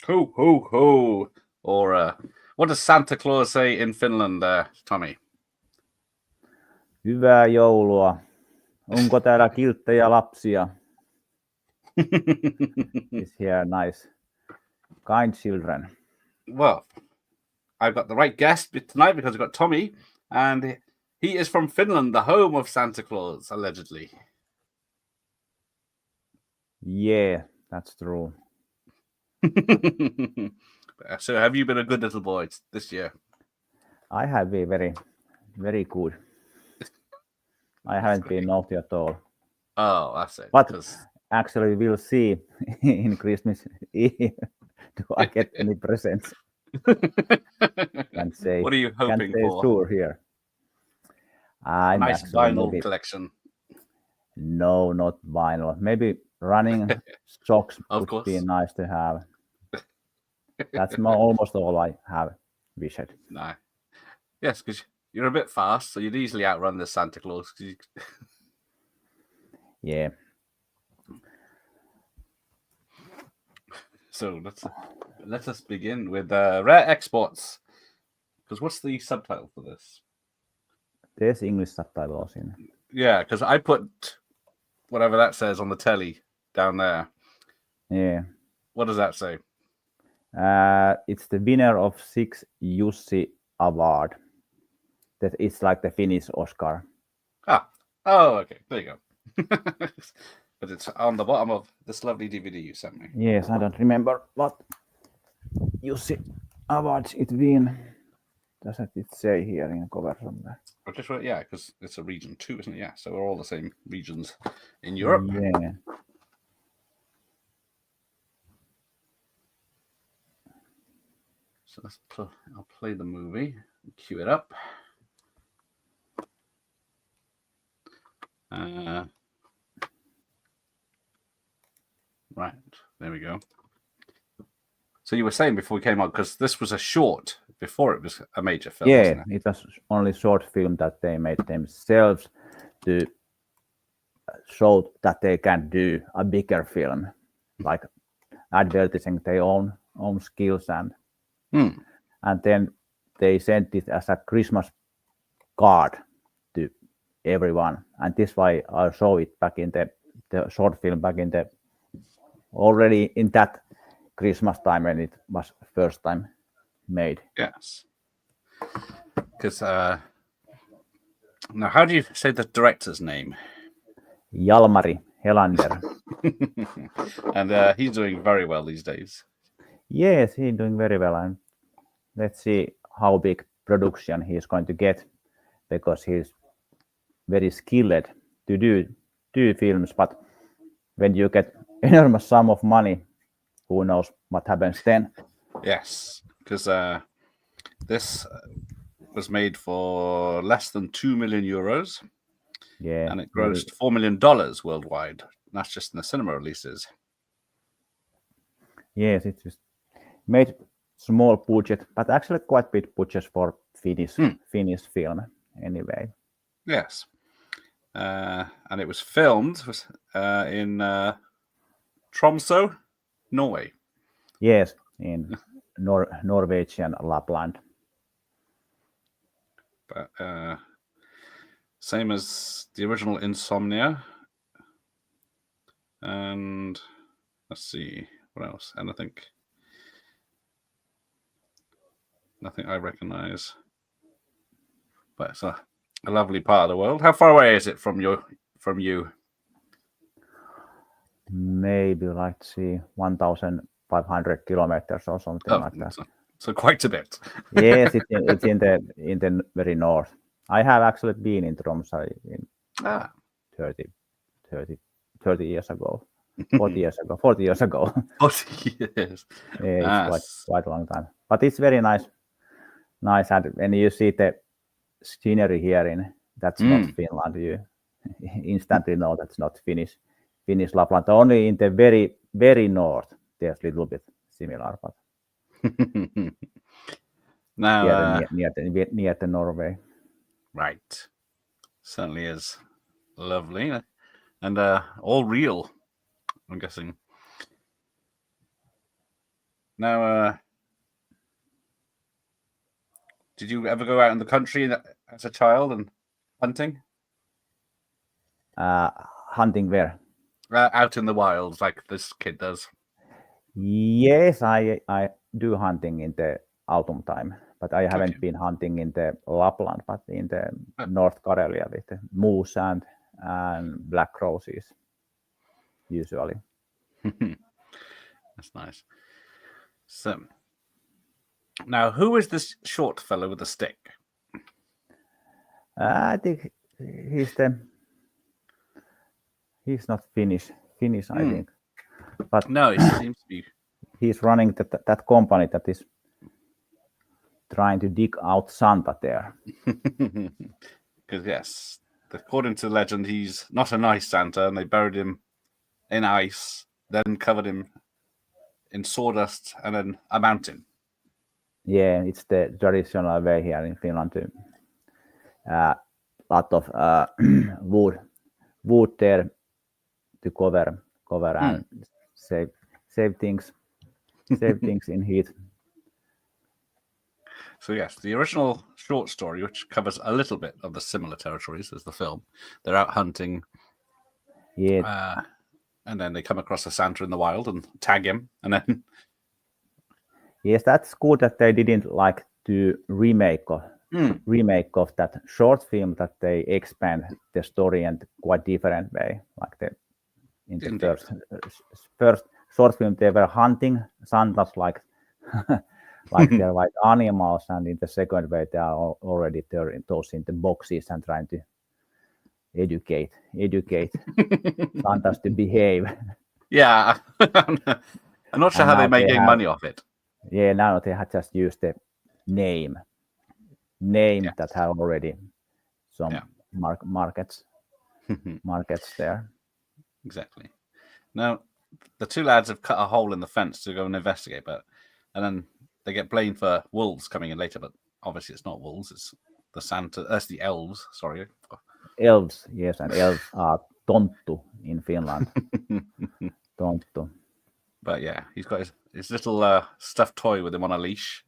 Ho, ho, ho. Or what does Santa Claus say in Finland, Tommy? Hyvää joulua. Onko täällä kilttejä lapsia? Is here nice, kind children? Well, I've got the right guest tonight because I've got Tommy, and he is from Finland, the home of Santa Claus, allegedly. Yeah, that's true. So have you been a good little boy this year? I have been very, very good. I haven't been naughty at all. Oh, that's it. But actually, we'll see in Christmas Eve. Do I get any presents? Can't say. What are you hoping for? Sure here. A nice vinyl collection. No, not vinyl. Maybe running socks would be nice to have. That's almost all I have wished. No. Yes, because you're a bit fast, so you'd easily outrun the Santa Claus. Yeah. So let us begin with rare exports. Because what's the subtitle for this? There's English subtitles in. Yeah, because I put whatever that says on the telly down there. Yeah. What does that say? It's the winner of 6 Jussi Award. That it's like the Finnish Oscar. Oh, okay. There you go. But it's on the bottom of this lovely DVD you sent me. Yes, I don't remember what Jussi Awards it win. Doesn't it say here in the cover somewhere? Yeah, because it's a region 2, isn't it? Yeah, so we're all the same regions in Europe. Yeah. So I'll play the movie, cue it up. Right, there we go. So you were saying before we came on, because this was a short before it was a major film. Yeah, it was only short film that they made themselves to show that they can do a bigger film, like advertising their own skills and then they sent it as a Christmas card to everyone, and this why I saw it back in the short film back in the already in that Christmas time when it was first time made. Yes, because now how do you say the director's name? Jalmari Helander. And he's doing very well these days. Yes, he's doing very well, and let's see how big production he's going to get, because he's very skilled to do films. But when you get enormous sum of money, who knows what happens then? Yes, because this was made for less than 2 million euros. Yeah, and it grossed $4 million worldwide. That's just in the cinema releases. Yes, it was made small budget, but actually quite big budget for Finnish film anyway. Yes, and it was filmed in Tromsø, Norway. Yes, in Norwegian Lapland. But same as the original Insomnia. And let's see, what else? And I think nothing I recognize. But it's a lovely part of the world. How far away is it from you? Maybe like 1,500 kilometers or something like that. So quite a bit. Yes, it's in the very north. I have actually been in Tromsø in 30 years ago. 40 years ago. 40 years ago. 40 years. Yeah, it's quite a long time. But it's very nice. And when you see the scenery here that's not Finland, you instantly know that's not Finnish Lapland. Only in the very, very north, there's a little bit similar, but now near the Norway. Right. Certainly is lovely. And all real, I'm guessing. Now, did you ever go out in the country as a child and hunting? Hunting where? Out in the wilds, like this kid does. Yes, I do hunting in the autumn time, but I haven't been hunting in the Lapland, but in the North Karelia with the moose and black roses usually. That's nice. So, now who is this short fellow with the stick? I think he's not Finnish, I think, but No, it seems to be. He's running that company that is trying to dig out Santa there. Because yes, according to the legend, he's not a nice Santa, and they buried him in ice, then covered him in sawdust, and then a mountain. Yeah, it's the traditional way here in Finland to lot of wood there to cover and save things in heat. So yes, the original short story, which covers a little bit of the similar territories as the film, they're out hunting. Yeah. And then they come across a Santa in the wild and tag him, and then. Yes, that's good that they didn't like to remake of that short film, that they expand the story in quite different way. Like in the first short film, they were hunting Santas like they're like animals, and in the second way, they are already turning those into boxes and trying to educate Santas to behave. Yeah, I'm not sure how they make any money off it. Yeah, now they have just used the name that have already some markets there. Exactly. Now, the two lads have cut a hole in the fence to go and investigate, and then they get blamed for wolves coming in later, but obviously it's not wolves, it's the Santa. That's the elves. Sorry. Elves, yes, and elves are tonttu in Finland. Tonttu. But yeah, he's got his little stuffed toy with him on a leash,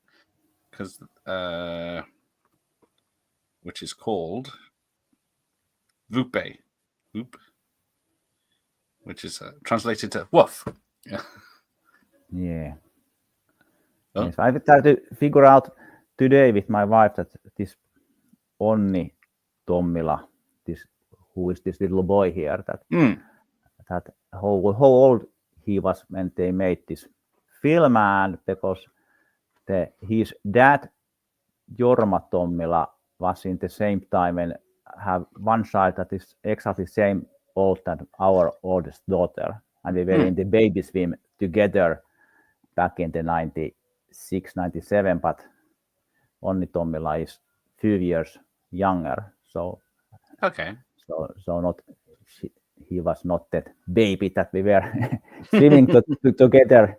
which is called Vupe, which is translated to woof. Yeah. Oh? Yes, I tried to figure out today with my wife that this Onni Tommila, who is this little boy here, that how old he was when they made this film, and because his dad Jorma Tommila was in the same time and have one child that is exactly same old than our oldest daughter, and we were in the baby swim together back in the 96, 97, but Onni Tommila is few years younger, so not he was not that baby that we were swimming together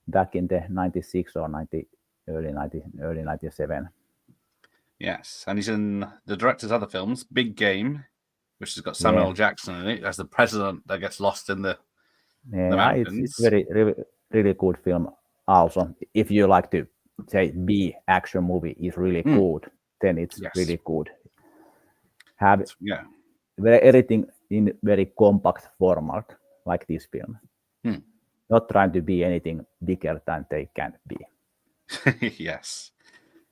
back in the 96 or early 97. Yes, and he's in the director's other films, Big Game, which has got Samuel L. Jackson in it as the president that gets lost in the mountains. It's very really good film. Also, if you like to say B action movie is really good, then it's really good. Have everything in very compact format like this film. Not trying to be anything bigger than they can be. Yes.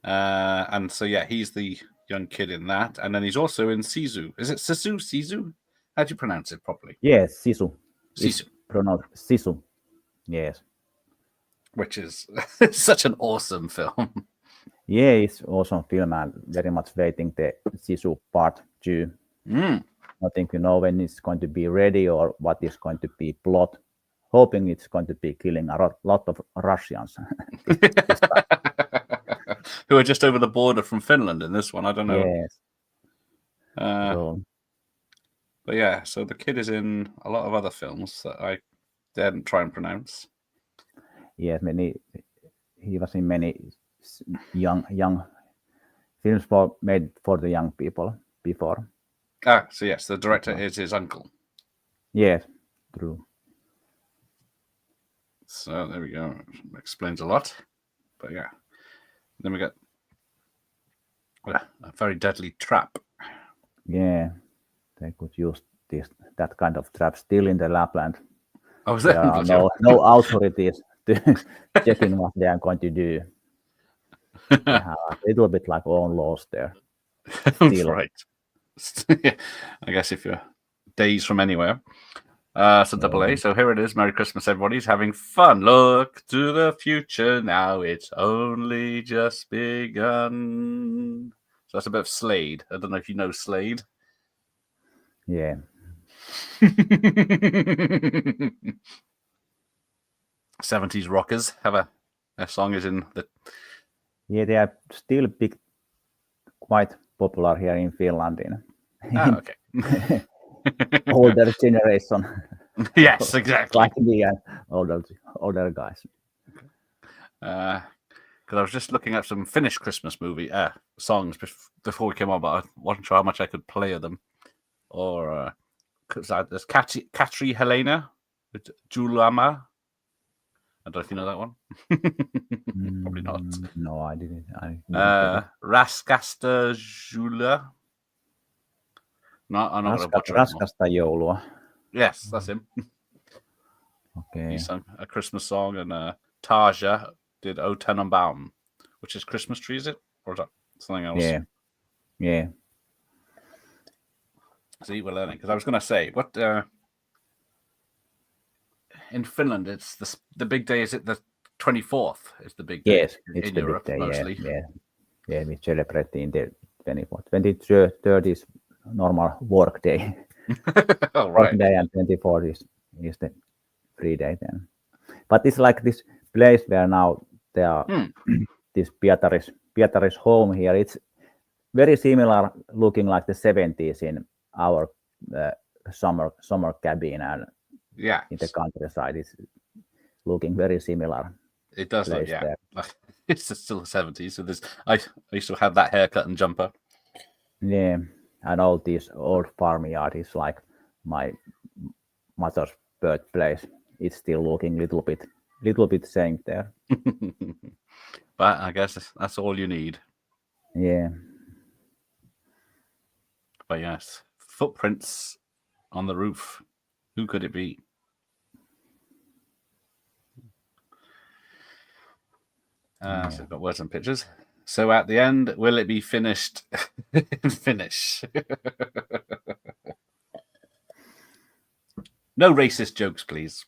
And so, he's the young kid in that. And then he's also in Sisu. Is it Sisu? Sisu? How do you pronounce it properly? Yes, Sisu. Sisu. It's pronounced Sisu. Yes. Which is such an awesome film. Yeah, it's awesome film and very much waiting the Sisu part 2. Nothing to know when it's going to be ready or what is going to be plot. Hoping it's going to be killing a lot of Russians. Who are just over the border from Finland in this one. I don't know. Yes. But yeah, so the kid is in a lot of other films that I didn't try and pronounce. Yes, he was in many young films made for the young people before. So yes, the director is his uncle. Yes, true. So there we go. Explains a lot. But yeah. Then we got a very deadly trap. Yeah, they could use that kind of trap still in the Lapland. Oh, is There that? are no authorities to checking what they are going to do. They have a little bit like own laws there. Still. Right. I guess if you're days from anywhere. So double A. So here it is. Merry Christmas, everybody's having fun. Look to the future now. It's only just begun. So that's a bit of Slade. I don't know if you know Slade. Yeah. 70s rockers have their song is in the. Yeah, they are still quite popular here in Finland. Okay. Older generation. Yes, exactly. Like me and older guys. Because I was just looking at some Finnish Christmas movie songs before we came on, but I wasn't sure how much I could play of them. Or because there's Katri Helena with Julama. I don't know if you know that one. Probably not. No, I didn't. Raskasta Jula. No, I'm not going to butcher it. Raskasta joulua. Yes, that's him. Okay. He sung a Christmas song, and Tarja did O Tenenbaum, which is Christmas tree, is it? Or is that something else? Yeah. See, we're learning. Because I was going to say, what in Finland, it's the big day. Is it the 24th? Is the big day? Yes, it's in the Europe, big day. mostly. Yeah. We celebrate in the 24th. 23rd is normal work day. Oh, right. Work day, and 24th is the free day then. But it's like this place where now there are this Pietaris home here. It's very similar, looking like the 70s in our summer cabin, and in the countryside it's looking very similar. It does look, yeah. There. It's still the 70s. So I used to have that haircut and jumper. Yeah, and all this old farmyard is like my mother's birthplace. It's still looking little bit same there. But I guess that's all you need. Yeah. But yes, footprints on the roof. Who could it be? So we've got words and pictures. So at the end, will it be finished in Finnish? No racist jokes, please.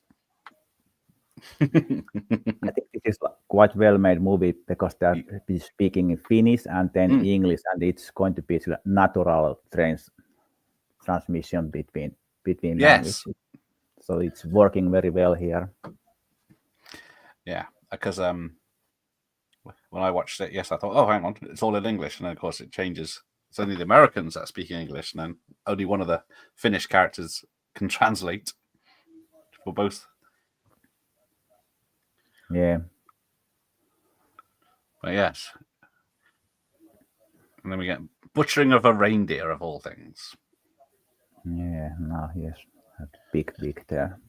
I think this is quite well-made movie because they are speaking in Finnish and then English, and it's going to be natural transmission between languages. So it's working very well here. Yeah, because when I watched it, yes, I thought, oh, hang on, it's all in English, and then of course it changes. It's only the Americans that are speaking English, and then only one of the Finnish characters can translate for both. Yeah. But yes. And then we get butchering of a reindeer, of all things. Yeah, no, yes. Big there.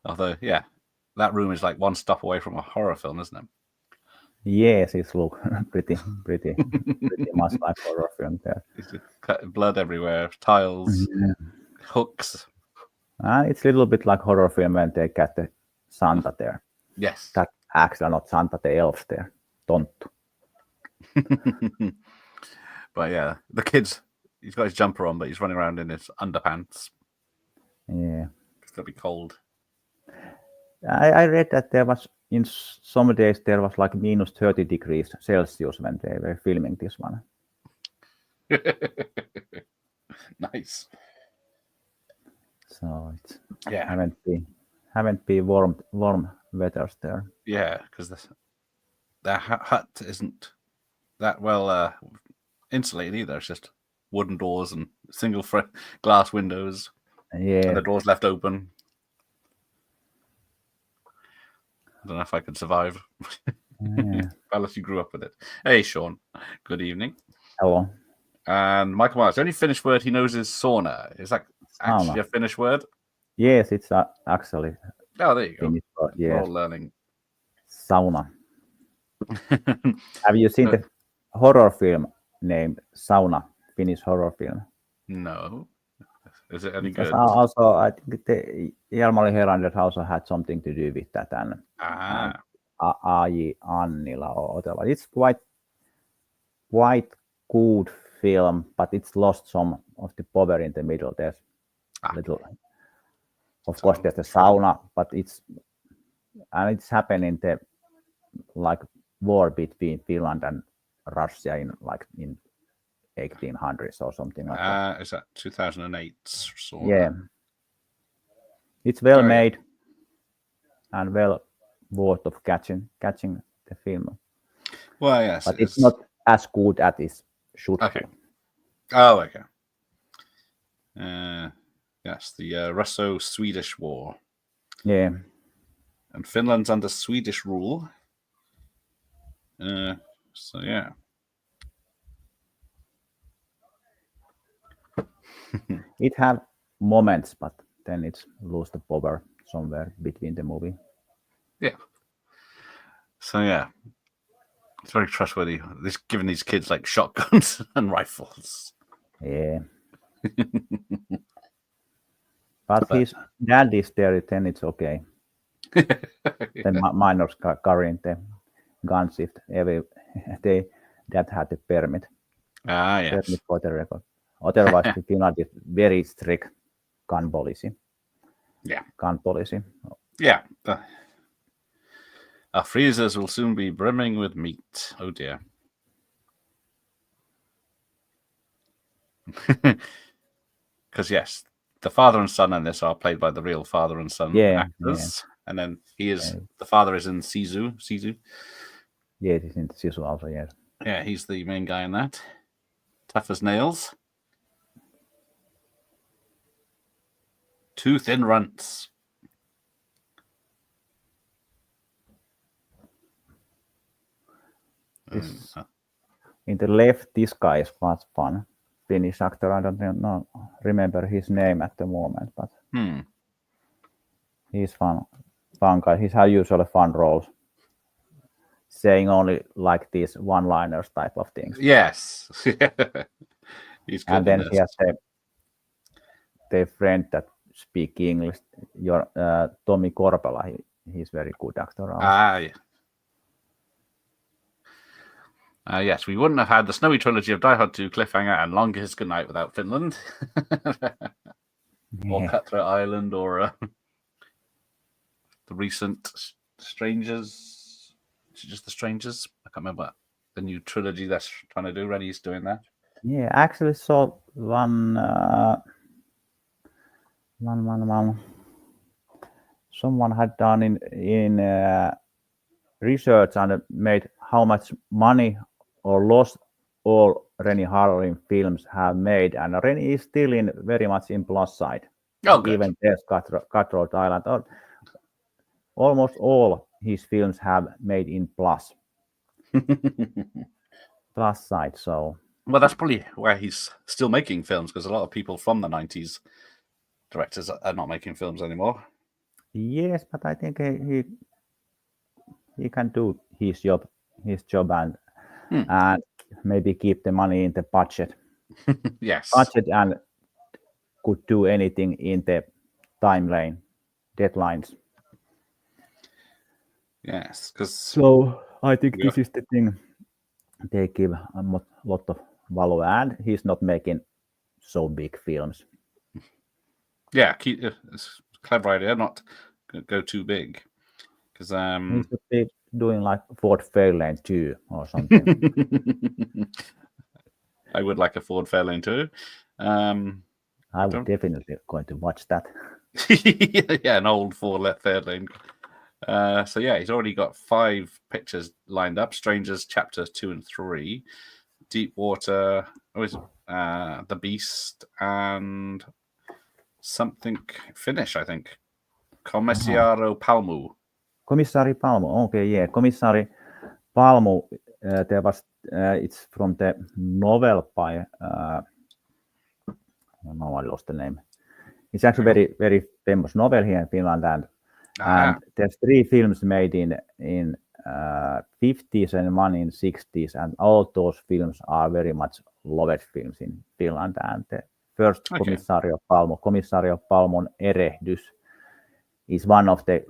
Although, yeah, that room is like one stop away from a horror film, isn't it? Yes, it looks pretty much like horror film there. Blood everywhere, tiles, hooks. It's a little bit like horror film when they get the Santa there. Yes. That actually not Santa, the elves there. Tonttu. But yeah, the kids, he's got his jumper on, but he's running around in his underpants. Yeah. It's going to be cold. I read that there was, in some days, there was like minus 30 degrees Celsius when they were filming this one. Nice. So it's haven't been warm weathers there. Yeah, because the hut isn't that well insulated either. It's just wooden doors and single glass windows. Yeah. And the doors left open. I don't know if I could survive. Yeah. Unless you grew up with it. Hey, Sean. Good evening. Hello. And Michael Myers, the only Finnish word he knows is sauna. Is that actually a Finnish word? Yes, it's actually Oh, there you go. Finnish word. We're Yes, all learning. sauna. Have you seen the horror film named Sauna? Finnish horror film. No. Is it any Because good? also, I think Jalmari Herander also had something to do with that, and A.J. Annila or whatever. It's quite good film, but it's lost some of the power in the middle. There's little, of course, there's the sauna, but it's happening the like war between Finland and Russia in 1800s or something like that. Is that 2008? Sauna? Yeah, it's well made and well worth of catching the film. Well, yes, but it's not as good as it should be. Oh, okay. Yes, the Russo-Swedish War. Yeah. And Finland's under Swedish rule. So yeah. It had moments, but then it's lost the power somewhere between the movie. Yeah. So yeah, it's very trustworthy. This giving these kids like shotguns and rifles. Yeah. But his dad is there, then it's okay. Then minors carrying the guns if they that had the permit. Yes. Permit for the record. Otherwise, the Finland is very strict gun policy. Yeah. Gun policy. Yeah. Our freezers will soon be brimming with meat. Oh dear. Because yes, the father and son in this are played by the real father and son actors, and then the father is in Sisu. Yeah, he's in Sisu also. Yes. Yeah, he's the main guy in that. Tough as nails. Two thin runts. In the left, this guy is quite fun. Finnish actor. I don't remember his name at the moment, but he's fun guy. He's had usually fun roles, saying only like these one-liners type of things. Yes. He's good. And then he has the friend that speak English. Your Tommy Korpela. He's very good actor. Yeah. Yes, we wouldn't have had the snowy trilogy of Die Hard 2, Cliffhanger, and Longest Goodnight without Finland. Or Cutthroat Island, or the recent Strangers. Is it just the Strangers? I can't remember. The new trilogy that's trying to do. Rennie's doing that. Yeah, I actually saw one. Someone had done in research and made how much money or loss all Rennie Harlin films have made, and Rennie is still very much in plus side. Oh, good. Even there's Cutthroat Island. Almost all his films have made in plus side. So well, that's probably why he's still making films, because a lot of people from the 90s directors are not making films anymore. Yes, but I think he can do his job and maybe keep the money in the budget. Yes. Budget, and could do anything in the timeline, deadlines. Yes, because so I think this is the thing they give a lot of value, and he's not making so big films. Yeah, it's a clever idea, not go too big, because he should be doing like Ford Fairlane 2 or something. I would like a Ford Fairlane 2. I would definitely going to watch that. Yeah, an old Ford Fairlane. So yeah, he's already got 5 pictures lined up: Strangers Chapters 2 and 3, Deep Water, The Beast, and something Finnish, I think. Commissario Palmu. Commissary Palmu. Okay, yeah. Commissary Palmu. There was It's from the novel by I lost the name. It's actually very famous novel here in Finland, and there's 3 films made in 50s and one in 60s, and all those films are very much loved films in Finland. And the first Komissario Palmon Erehdys is one of the,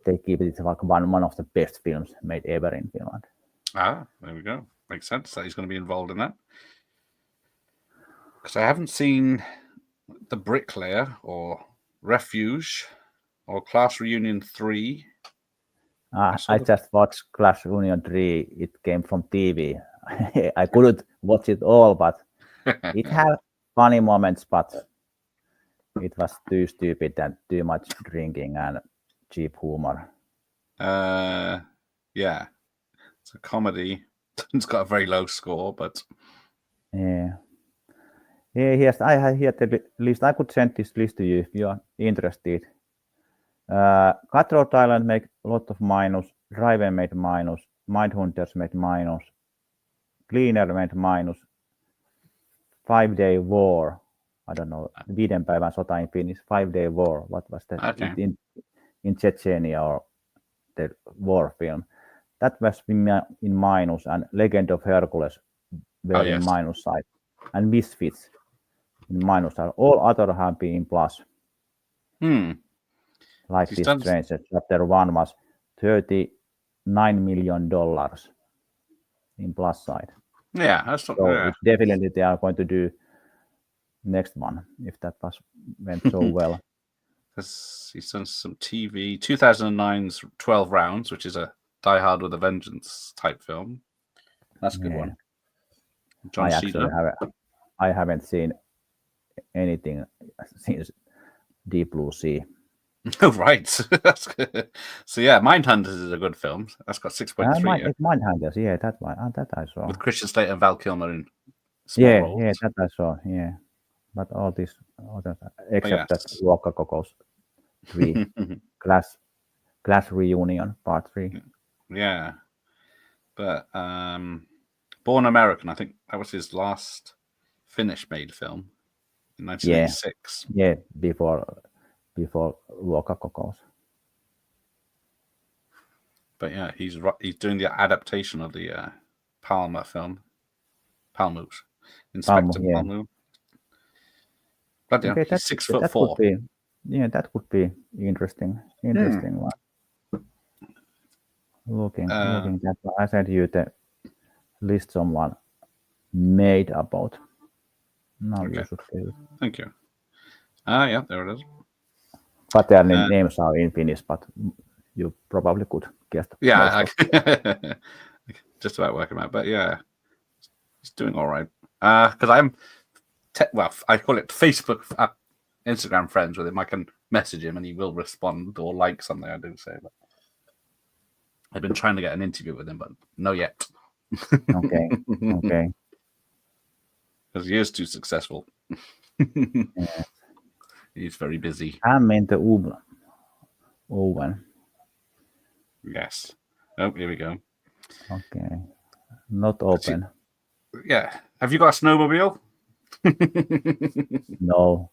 they keep it like one of the best films made ever in Finland. There we go. Makes sense that he's going to be involved in that. Because I haven't seen The Bricklayer or Refuge or Class Reunion 3. I just watched Class Reunion 3. It came from TV. I couldn't watch it all, but it had funny moments, but it was too stupid and too much drinking and cheap humor. Yeah. It's a comedy. It's got a very low score, but... Yeah. Yes, I have here the list. I could send this list to you if you are interested. Cutthroat Island made a lot of minus. Drive made minus. Mindhunters made minus. Cleaner made minus. 5-Day War. I don't know. 5 päivän sota in Finnish. 5-Day War. What was that? Okay. In Chechnya or the war film. That was in minus. And Legend of Hercules were in minus side. And Misfits in minus side. All other have been in plus. Like this Strange. Chapter 1 was $39 million in plus side. Yeah, that's not so definitely they are going to do next one if that went so well. Because he's done some TV. 2009's 12 Rounds, which is a Die Hard with a Vengeance type film. That's a good one. John I haven't seen anything since Deep Blue Sea. Oh, right. That's good. So, yeah, Mindhunters is a good film. That's got 6.3. Mindhunters, yeah, that one. That I saw. With Christian Slater and Val Kilmer in small roles. Yeah, that I saw, yeah. But all this, except that Walker Cocos 3, Class Reunion Part 3. Yeah. But Born American, I think that was his last Finnish-made film in 1986. Yeah, before Walker Cocos. But yeah, he's doing the adaptation of the Palmer film, Palmus, Inspector Palmu. But yeah, he's 6'4". That could be interesting one. Looking that one. I sent you the list someone made about. Now you should get it. Thank you. Yeah, there it is. But their names are in Finnish, but you probably could guess. Yeah, just about working out. But yeah, he's doing all right. Because I'm, I call it Facebook, Instagram friends with him. I can message him and he will respond or like something I do say. But I've been trying to get an interview with him, but no yet. Okay. Because he is too successful. He's very busy. I'm in the Owen. Yes. Oh, here we go. Okay. Not open. Yeah. Have you got a snowmobile? No,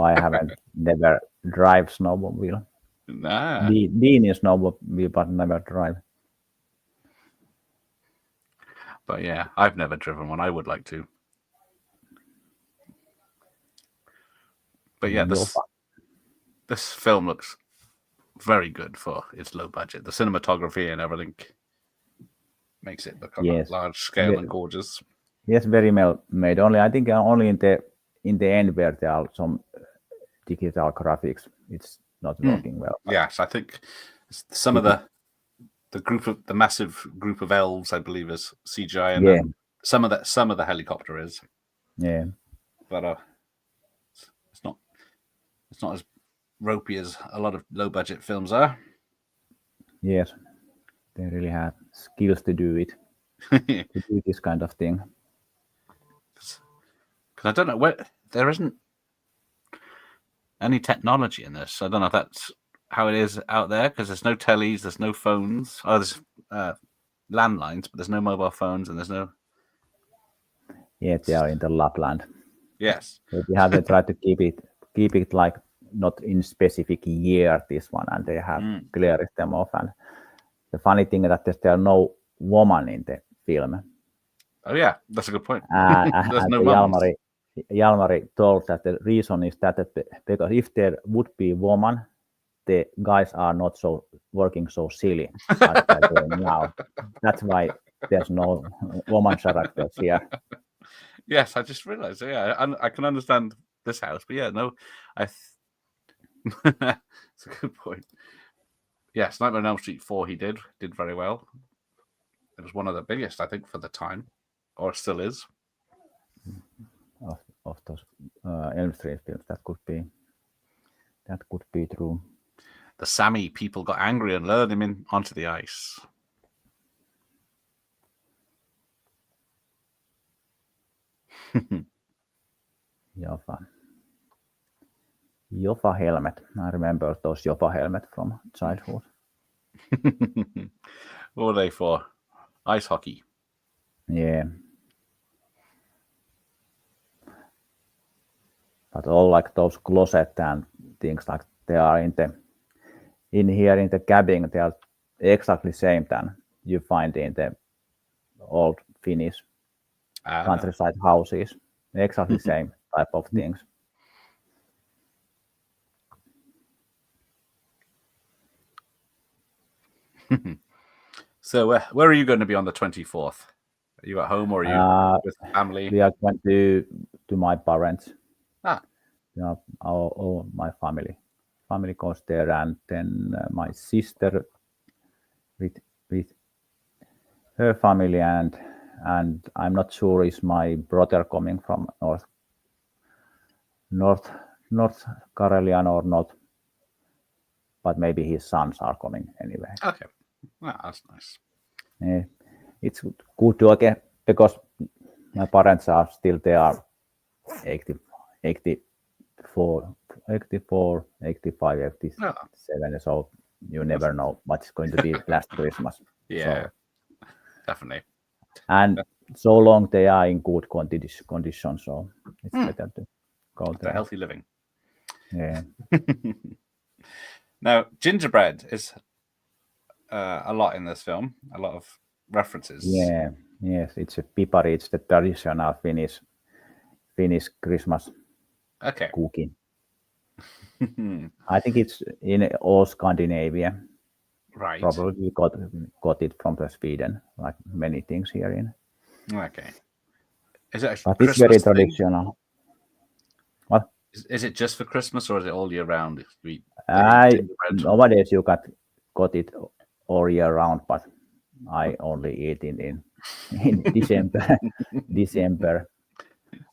I haven't. Never drive snowmobile. Nah. Dean is snowmobile, but never drive. But yeah, I've never driven one. I would like to. But yeah, this film looks very good for its low budget. The cinematography and everything makes it look on a large scale and gorgeous. Yes, very well made. I think only in the end where there are some digital graphics, it's not working well. Yes, I think some of the massive group of elves, I believe, is CGI, and then some of the helicopter is. Yeah, but it's not as ropey as a lot of low budget films are. Yes, they really have skills to do it, to do this kind of thing. Because I don't know there isn't any technology in this. I don't know if that's how it is out there, because there's no tellies, there's no phones. Oh, there's landlines, but there's no mobile phones and there's no Yeah, they are in the Lapland. Yes. So they have tried to keep it like not in specific year this one, and they have cleared them off. And the funny thing is that there are no woman in the film. Oh yeah, that's a good point. There's And no the mums. Jalmari told that the reason is that because if there would be woman, the guys are not so working so silly as they're doing now. That's why there's no woman characters here. Yes, I just realized. Yeah, I can understand this house, but yeah, no, it's a good point. Yes, Nightmare on Elm Street 4 he did very well. It was one of the biggest, I think, for the time, or still is. Of those Elm Street films, that could be true. The Sammy people got angry and lured him in onto the ice. Jofa helmet. I remember those Jofa helmet from childhood. What were they for? Ice hockey. Yeah. But all like those closet and things like they are in the cabin, they are exactly same than you find in the old Finnish countryside houses. Exactly same type of things. So where are you going to be on the 24th? Are you at home or are you with family? We are going to my parents. Ah. My family goes there, and then my sister with her family, and I'm not sure is my brother coming from North Carolina or not, but maybe his sons are coming anyway. Okay, that's nice. Yeah. It's good to again because my parents are still there, 84, 85, 87. So you never know what's going to be last Christmas. Yeah, so, definitely. And so long they are in good condition, so it's better to go there. Healthy living. Yeah. Now, gingerbread is a lot in this film. A lot of references. Yeah. Yes, it's a pipari. It's the traditional Finnish Christmas cookie. I think it's in all Scandinavia. Right. Probably got it from Sweden, like many things here in. Okay. Is it? But it's very traditional. What? Is it just for Christmas or is it all year round? Nowadays you got it all year round, but I only eat it in December.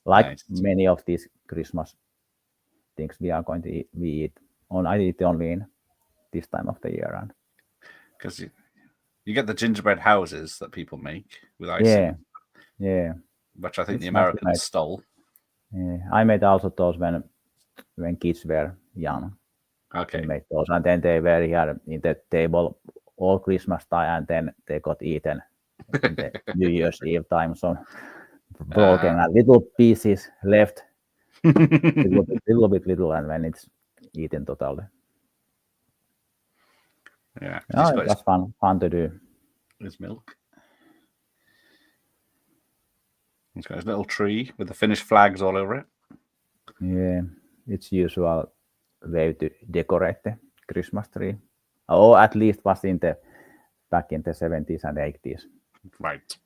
Like nice. Many of these Christmas things we are going to eat, I eat only in this time of the year. And because you get the gingerbread houses that people make with icing. Yeah. Which I think the Americans stole. Yeah, I made also those when kids were young. Okay. They made those, and then they were here in the table all Christmas time, and then they got eaten in the New Year's Eve time. So broken and little pieces left, little bit, and when it's eaten totally. Yeah, it was fun to do. His milk. He's got his little tree with the Finnish flags all over it. Yeah, it's usual way to decorate the Christmas tree. Or at least was back in the 70s and 80s. Right.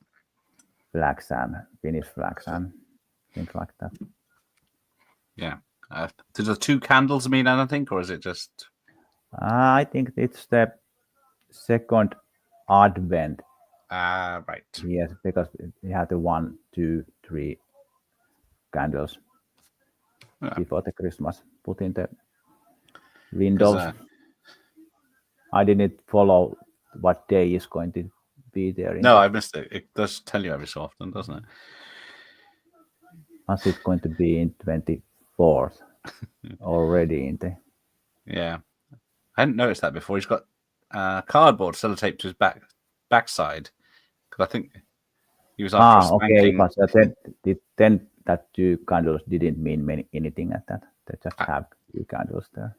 Flags and Finnish flags and things like that. Yeah. Do the 2 candles mean anything, or is it just? I think it's the second Advent. Right. Yes, because you have the 1, 2, 3 candles before the Christmas put in the windows. I didn't follow what day is going to be there. No, I missed it. It does tell you every so often, doesn't it? Was it going to be in 24th already in the? Yeah, I hadn't noticed that before. He's got cardboard sellotaped to his backside because I think He was after a Okay, spanking. but then that 2 candles didn't mean anything at that. They just have 2 candles there.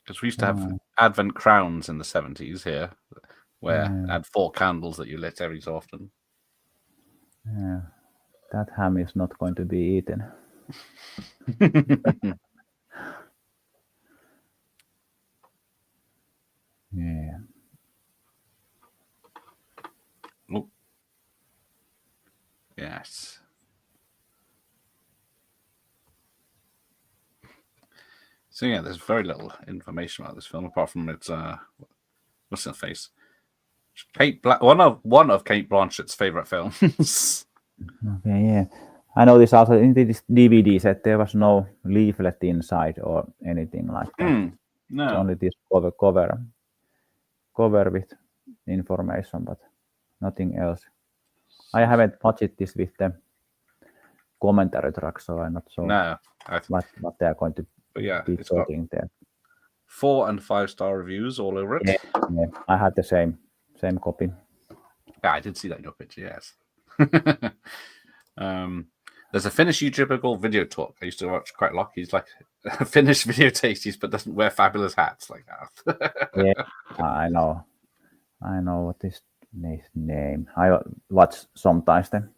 Because we used to have Advent crowns in the 70s here, where had 4 candles that you lit every so often. Yeah, that ham is not going to be eaten. Yeah. Oh. Yes. So yeah, there's very little information about this film apart from its what's her face? One of Kate Blanchett's favorite films. Okay, yeah. I noticed also in this DVD set there was no leaflet inside or anything like that. It's No. only this cover with information, but nothing else. I haven't watched this with the commentary track, so I'm not sure No. what they are going to But yeah, be it's got talking there. 4 and 5-star reviews all over it. Yeah, I had the same copy. Yeah, I did see that in your picture, yes. There's a Finnish YouTuber called Video Talk. I used to watch quite a lot. He's like a Finnish video tasties, but doesn't wear fabulous hats like that. Yeah, I know what is his name. I watch sometimes the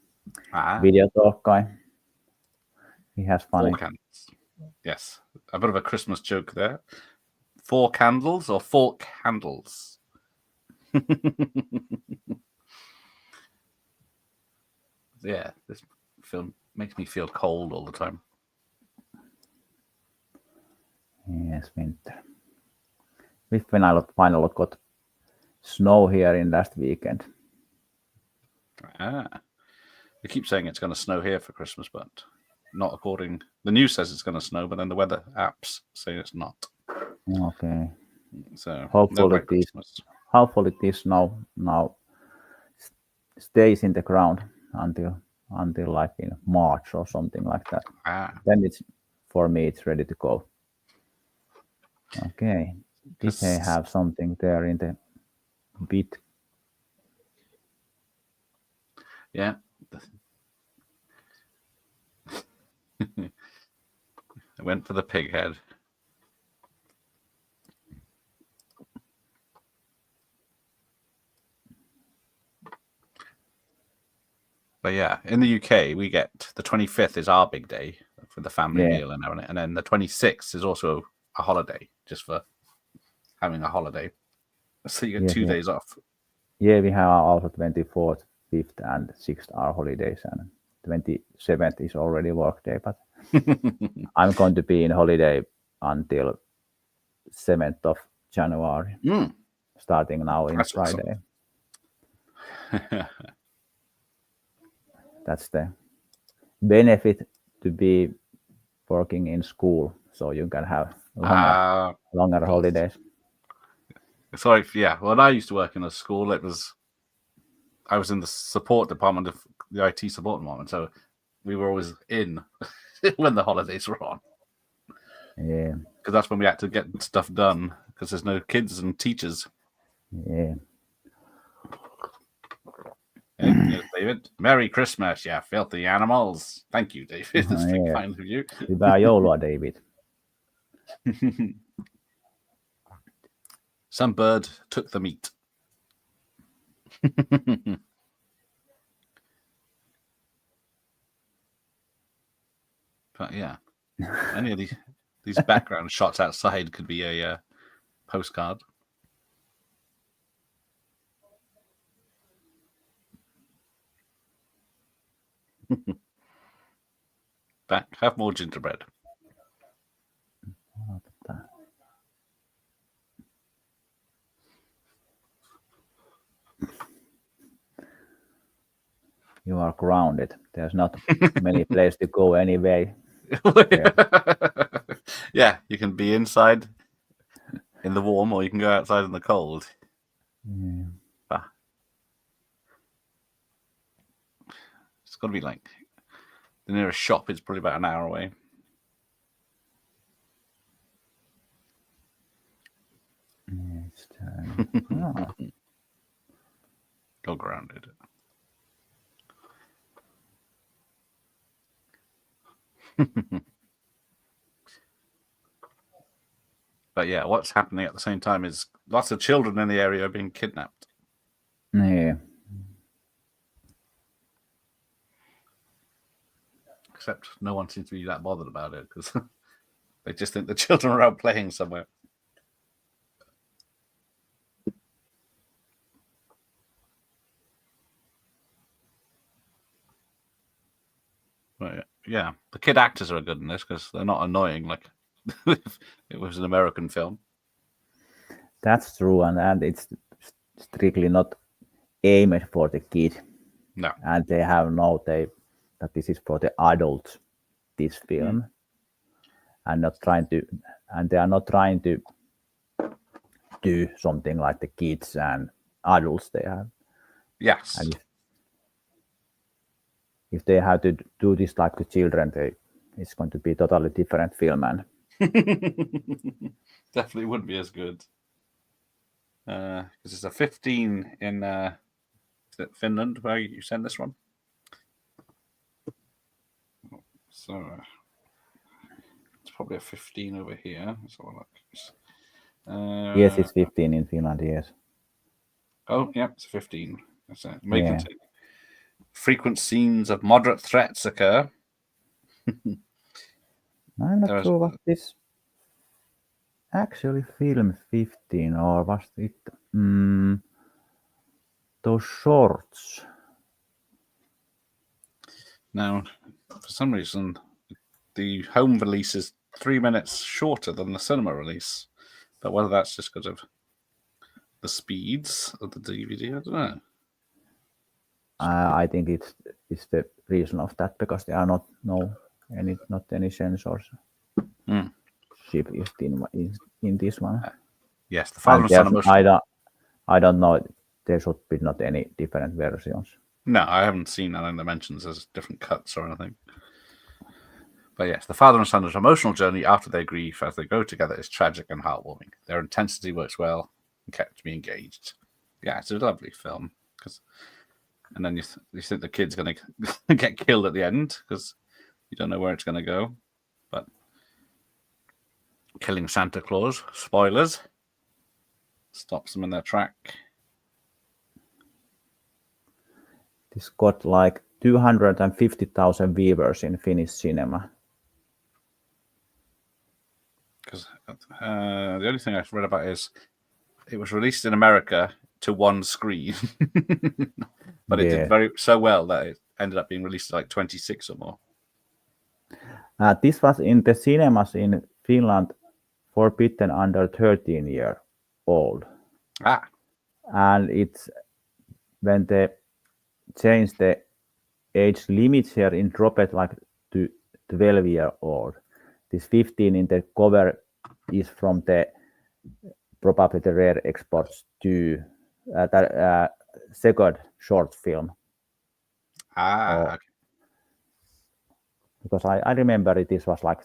video talk guy. He has funny. 4 candles. Yes, a bit of a Christmas joke there. 4 candles or 4 candles? Yeah, this film makes me feel cold all the time. Yes, winter. We finally got snow here in last weekend. They keep saying it's going to snow here for Christmas, but not according. The news says it's going to snow, but then the weather apps say it's not. Okay. So hopefully this snow now stays in the ground until like in March or something like that. Then for me it's ready to go. Okay. Did they have something there in the bit? Yeah. I went for the pig head. But yeah, in the UK, we get the 25th is our big day for the family meal and everything. And then the 26th is also a holiday, just for having a holiday. So you get 2 days off. Yeah, we have also 24th, 5th, and 6th are holidays, and 27th is already work day. But I'm going to be in holiday until 7th of January, starting now in Friday. That's the benefit to be working in school, so you can have longer holidays. Sorry, yeah. When I used to work in a school, I was in the support department of the IT support department, so we were always in when the holidays were on. Yeah. Because that's when we had to get stuff done, because there's no kids and teachers. Yeah. Hey, David, Merry Christmas, you filthy animals. Thank you, David. That's very kind of you. Hyvää joulua, David. Some bird took the meat. But yeah, any of these background shots outside could be a postcard. Back, have more gingerbread. You are grounded. There's not many places to go anyway. Yeah, you can be inside in the warm, or you can go outside in the cold. It's got to be like the nearest shop is probably about an hour away. You're grounded. But yeah, what's happening at the same time is lots of children in the area are being kidnapped. Yeah. Except no one seems to be that bothered about it because they just think the children are out playing somewhere. But yeah, the kid actors are good in this because they're not annoying like if it was an American film. That's true, and it's strictly not aimed for the kid. No. And they have that this is for the adults, this film. And they are not trying to do something like the kids and adults they have. Yes. And if they have to do this like the children, it's going to be totally different film. And definitely wouldn't be as good. Because it's a 15 in is it Finland where you send this one. So it's probably a 15 over here. Let's have a look. Yes, it's 15 in Finland. Yes. Oh, yeah, it's 15. That's it. Frequent scenes of moderate threats occur. I'm not sure what this actually film 15 or was it those shorts. Now, for some reason, the home release is 3 minutes shorter than the cinema release. But whether that's just because of the speeds of the DVD, I don't know. I think it's the reason of that because there are not any sensors. Chip is in this one. Yes, the father and son emotional. I don't know. There should be not any different versions. No, I haven't seen anything that mentions there's different cuts or anything. But yes, the father and son's emotional journey after their grief as they grow together is tragic and heartwarming. Their intensity works well and kept me engaged. Yeah, it's a lovely film. And then you think the kid's going to get killed at the end because you don't know where it's going to go. But killing Santa Claus, spoilers, stops them in their track. This got like 250,000 viewers in Finnish cinema. Because the only thing I've read about is it was released in America to one screen, but it did so well that it ended up being released to like 26 or more. This was in the cinemas in Finland, forbidden under 13-year-old. And it's when they changed the age limit here in dropped like to 12-year-old. This 15 in the cover is from the probably the rare exports to the second short film. Okay. Because I remember this was like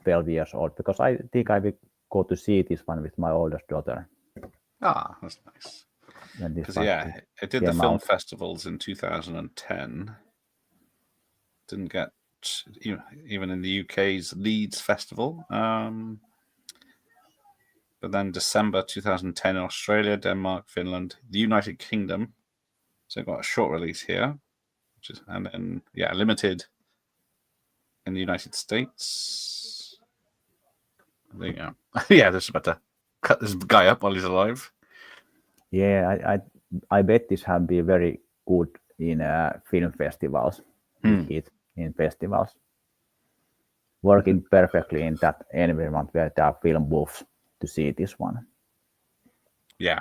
12 years old because I think I will go to see this one with my oldest daughter. That's nice. Because it did the film festivals in 2010. Didn't get even in the UK's Leeds Festival. But then December 2010 in Australia, Denmark, Finland, the United Kingdom. So it got a short release here, and then limited in the United States. There you go. They're just about to cut this guy up while he's alive. Yeah, I bet this have been very good in film festivals. In festivals, working perfectly in that environment where there are film booths to see this one. Yeah.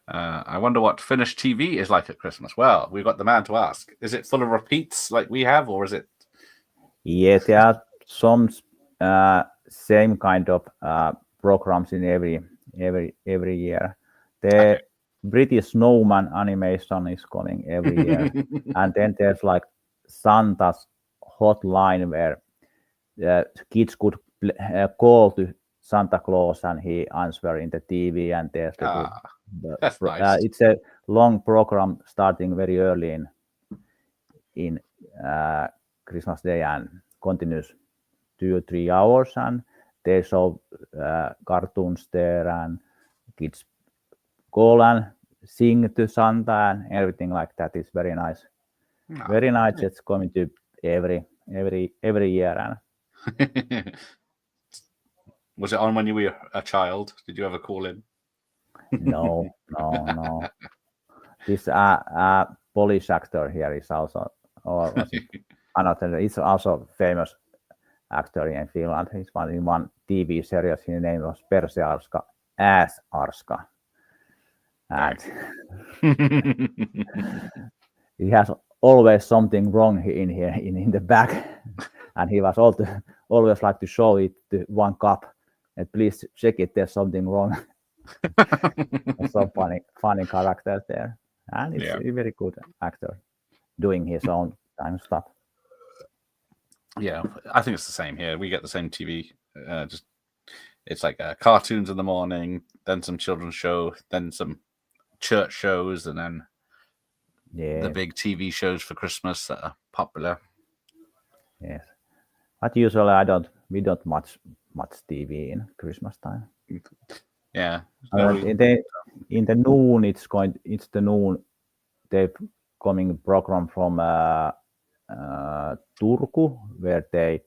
I wonder what Finnish TV is like at Christmas. Well, we've got the man to ask. Is it full of repeats like we have, or is it? Yeah, there are some same kind of programs in every year. The British Snowman animation is coming every year, and then there's like Santa's hotline where kids could call to Santa Claus and he answer in the TV and there's that's nice. it's a long program starting very early in Christmas Day and continues 2 or 3 hours and they show cartoons there and kids call and sing to Santa and everything like that. It's very nice. Very nice. It's coming to every year. And was it on when you were a child? Did you ever call in? No. This Polish actor here is also, another. It's also famous actor in Finland. He's in one TV series. His name was Perse Arska, Ass Arska. And he has always something wrong in here in the back, and he was always like to show it to one cop and please check it. There's something wrong. So funny characters there, and it's a very good actor doing his own kind of stuff. Yeah, I think it's the same here. We get the same TV. Just it's like cartoons in the morning, then some children's show, then some church shows, and then the big TV shows for Christmas that are popular. Yes, but usually we don't much TV in Christmas time. Yeah. In the noon, it's the noon. They're coming program from Turku, where they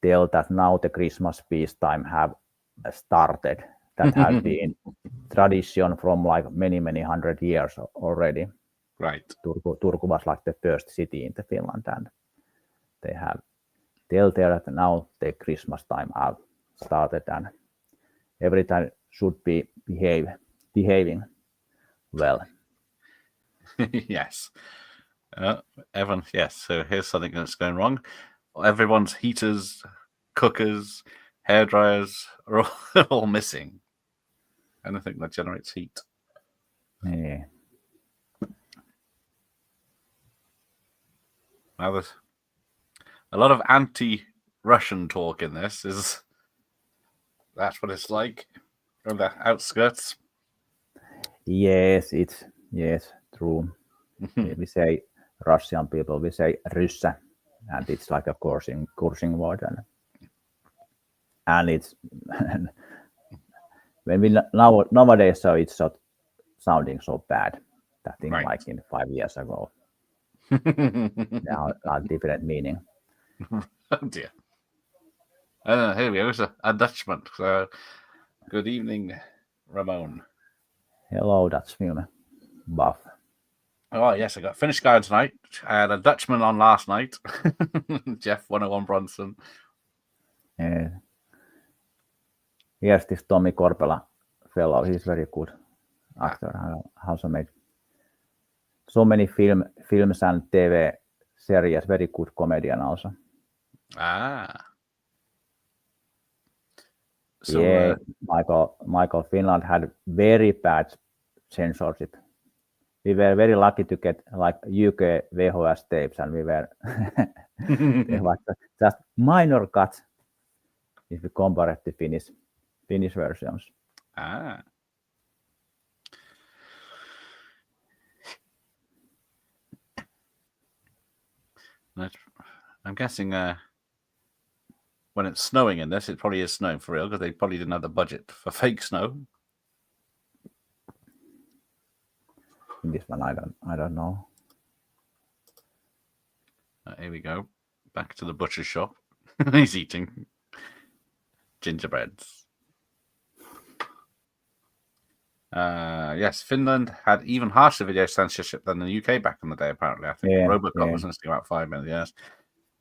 tell that now the Christmas peacetime have started. That has been tradition from like many 100 years already. Right. Turku was like the first city in the Finland, and they have tell there that now the Christmas time have started, and every time should be behaving well. Yes. Everyone, yes. So here's something that's going wrong. Everyone's heaters, cookers, hair dryers are all missing. Anything that generates heat. Yeah. Now there's a lot of anti-Russian talk in this. That's what it's like on the outskirts. Yes, true. We say Russian people, we say Ryssa, and it's like a cursing word, and it's when we nowadays, so it's not sounding so bad. That thing like in 5 years ago, now a different meaning. Oh dear. Here we go. It's a Dutchman. So, good evening, Ramon. Hello, Dutch film buff. Oh yes, I got Finnish guy tonight. I had a Dutchman on last night. Jeff 101 Bronson. Yeah. Yes, this Tommy Korpela fellow. He's very good actor. Also made so many films and TV series. Very good comedian also. So, yeah, Michael Finland had very bad censorship. We were very lucky to get like UK VHS tapes, and we were just minor cuts if we compare it to Finnish versions. I'm guessing when it's snowing in this, it probably is snowing for real because they probably didn't have the budget for fake snow. In this one, I don't know. Here we go. Back to the butcher's shop. He's eating gingerbreads. Yes, Finland had even harsher video censorship than the UK back in the day, apparently. I think Robocop was listening about 5 minutes, yes.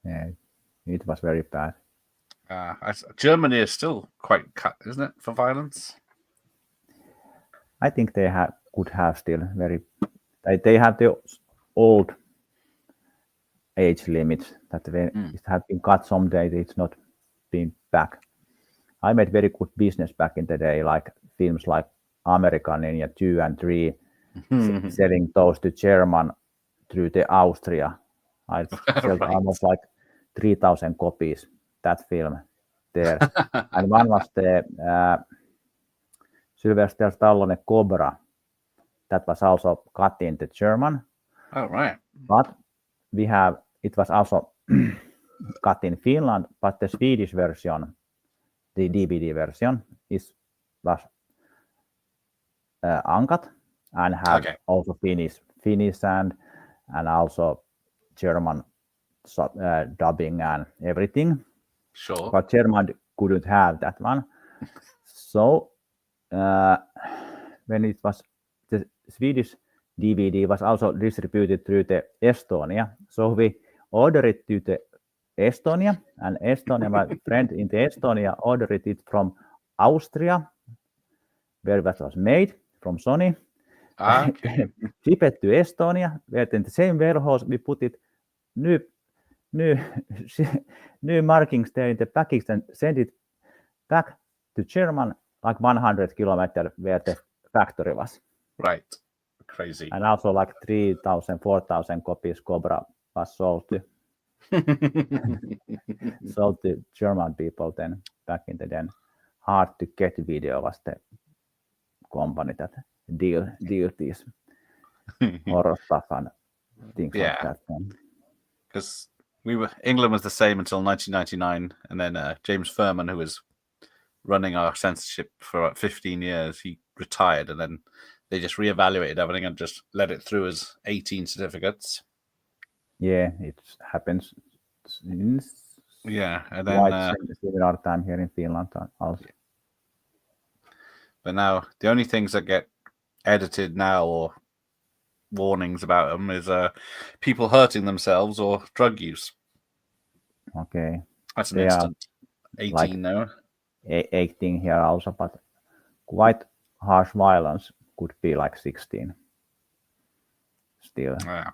Yeah, it was very bad. Germany is still quite cut, isn't it, for violence? I think they could have still they have the old age limits that it had been cut someday. It's not been back. I made very good business back in the day, like films like American Ninja 2 and 3, selling those to German through the Austria. I sold almost like 3,000 copies that film there. And one was the Sylvester Stallone Cobra. That was also cut in the German. Oh, right. But it was also cut in Finland, but the Swedish version, the DVD version, was uncut and had also Finnish and also German dubbing and everything. Sure. But German couldn't have that one. So when it was the Swedish DVD was also distributed through the Estonia. So we ordered it to the Estonia, and Estonia, my friend in the Estonia ordered it from Austria, where it was made from Sony. Okay. Shipped to Estonia, where in the same warehouse we put it new markings there in the package and sent it back to German, like 100 kilometers where the factory was. Right. Crazy. And also like 3,000, 4,000 copies Cobra was sold to German people then back in the then. Hard to Get Video was the company that deal these horror stuff and things like that. Because England was the same until 1999, and then James Furman, who was running our censorship for 15 years, he retired, and then they just reevaluated everything and just let it through as 18 certificates. Yeah, it happens. Yeah, and then quite similar time here in Finland also. But now the only things that get edited now or warnings about them is people hurting themselves or drug use. Okay, that's an instant 18 like now. 18 here also, but quite harsh violence could be like 16 still. Yeah.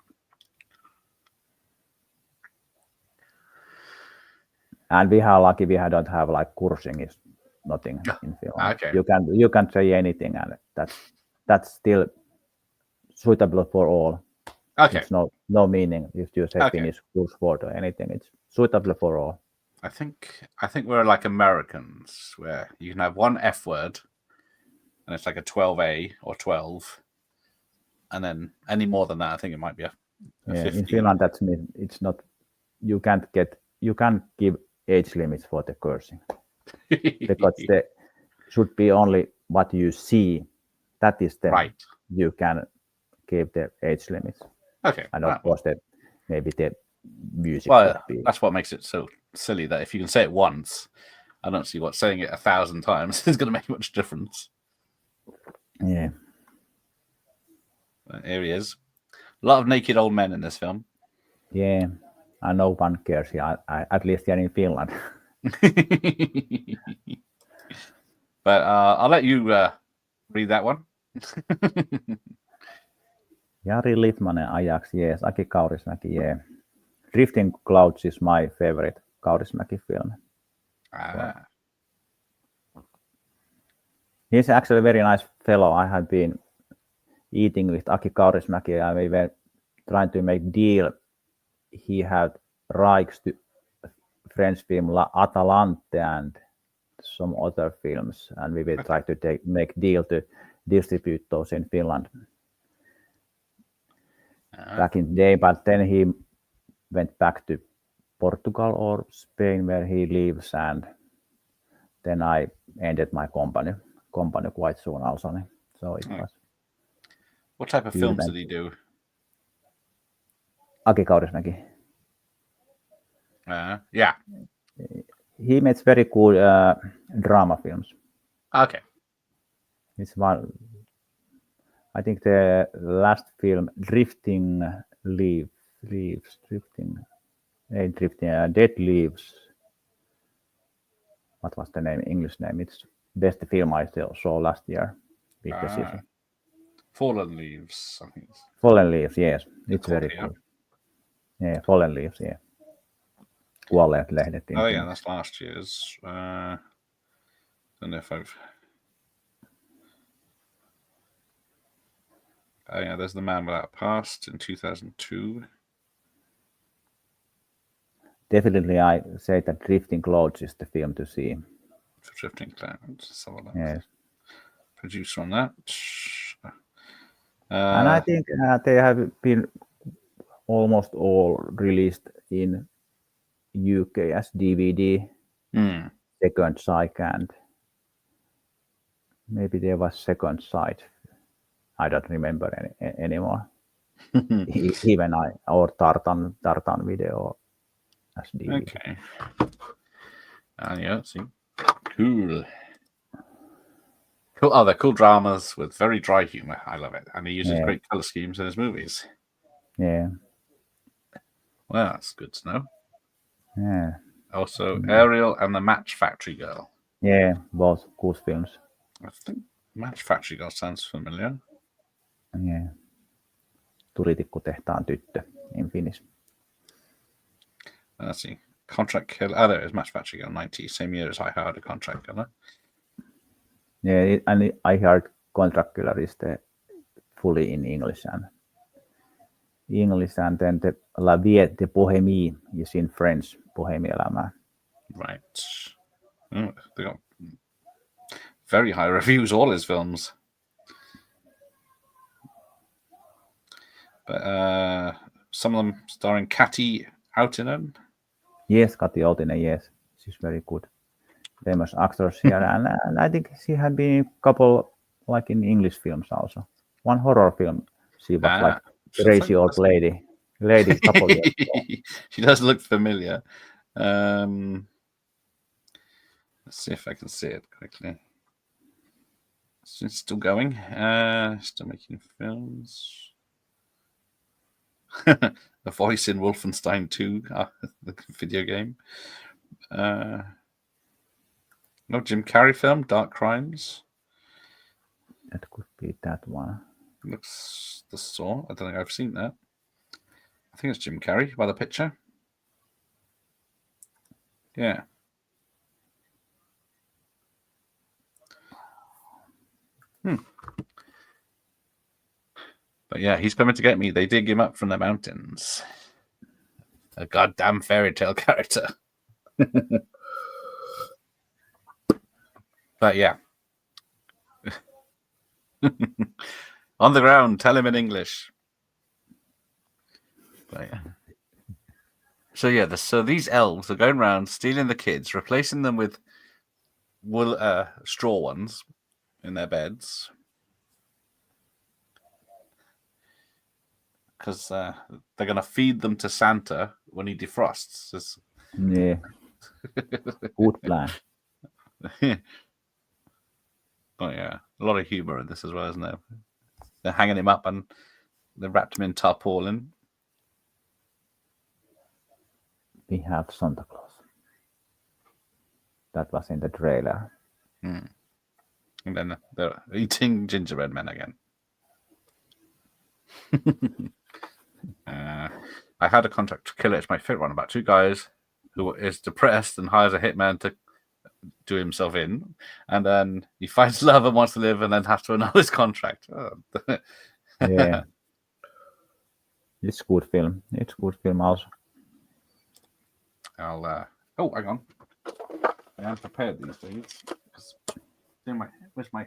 And we are lucky we don't have like cursing is nothing in Finland. Okay. You can say anything, and that's still suitable for all. Okay. It's no meaning if you say Finnish curse word or anything. It's suitable for all. I think we're like Americans, where you can have one F word, and it's like a 12A or 12, and then any more than that, I think it might be a 15. In Finland, it's not. You can't give age limits for the cursing because there should be only what you see. That is the right. You can give the age limits. Okay. And of course, maybe the music. Well, that's what makes it so silly that if you can say it once, I don't see what saying it 1,000 times is going to make much difference. Yeah. Here he is. A lot of naked old men in this film. Yeah. And no one cares here, at least here in Finland. But I'll let you read that one. Jari Litmanen, Ajax, yes. Aki Kaurismäki, yeah. Drifting Clouds is my favorite Kaurismäki film. He's actually a very nice fellow. I have been eating with Aki Kaurismäki, and we were trying to make deal. He had rights to French film La Atalante and some other films, and we will try to make deal to distribute those in Finland back in the day. But then he went back to Portugal or Spain, where he lives, and then I ended my company quite soon also. So it was. What type of films did he do? Aki Kaurismäki. Yeah. He makes very cool drama films. Okay. It's one. I think the last film, Dead Leaves. What was the name? English name? It's best film I saw last year with the season. Fallen Leaves. I think Fallen Leaves, yes. It's very cool. Yeah, Fallen Leaves, yeah. Kuolleet lehdet. Oh yeah, that's last year's. Don't know if I've. Oh yeah, there's The Man Without a Past in 2002. definitely I say that Drifting Clouds is the film to see. For Drifting Clouds. So Yes. Producer on that. And I think they have been almost all released in UK as DVD, second sight, and maybe there was second sight. I don't remember anymore. Even or Tartan video as DVD. Okay. Yeah, see. Cool. Cool. Oh, they're cool dramas with very dry humor. I love it. And he uses great color schemes in his movies. Yeah. Well, that's good to know. Yeah. Also, Ariel and the Match Factory Girl. Yeah, both good films. I think Match Factory Girl sounds familiar. Yeah. Tulitikkutehtaan tyttö in Finnish. Let's see. Contract Killer. Oh, there it is. Match Factory Girl 90. Same year as I Hired a Contract Killer. Yeah, and I heard Contract Killer is the fully in English, and then the La Vie de Bohemie is in French, Bohemielämää. Right. Oh, they got very high reviews, all his films. But some of them starring Kati Outinen. Yes, Kati Outinen, yes. She's very good. Famous actors here, and I think she had been in a couple, like in English films also. One horror film, she was like crazy old lady couple years ago. She does look familiar. Let's see if I can see it quickly. It's still going. Still making films. A voice in Wolfenstein 2, the video game. No Jim Carrey film, Dark Crimes. That could be that one. Looks the Saw. I don't think I've seen that. I think it's Jim Carrey by the picture. Yeah. But yeah, he's coming to get me. They dig him up from the mountains. A goddamn fairy tale character. But yeah. On the ground, tell him in English. But yeah. So yeah, so these elves are going around stealing the kids, replacing them with wool, straw ones in their beds. Because they're going to feed them to Santa when he defrosts. Yeah. Good plan. Oh, yeah. A lot of humor in this as well, isn't there? They're hanging him up and they wrapped him in tarpaulin. We have Santa Claus. That was in the trailer. And then they're eating gingerbread men again. I Had a Contract Killer. It's my favorite one, about two guys who is depressed and hires a hitman to do himself in, and then he finds love and wants to live, and then has to annul his contract. Yeah. It's good film. It's good film also. I'll hang on. I am prepared these days. Where's my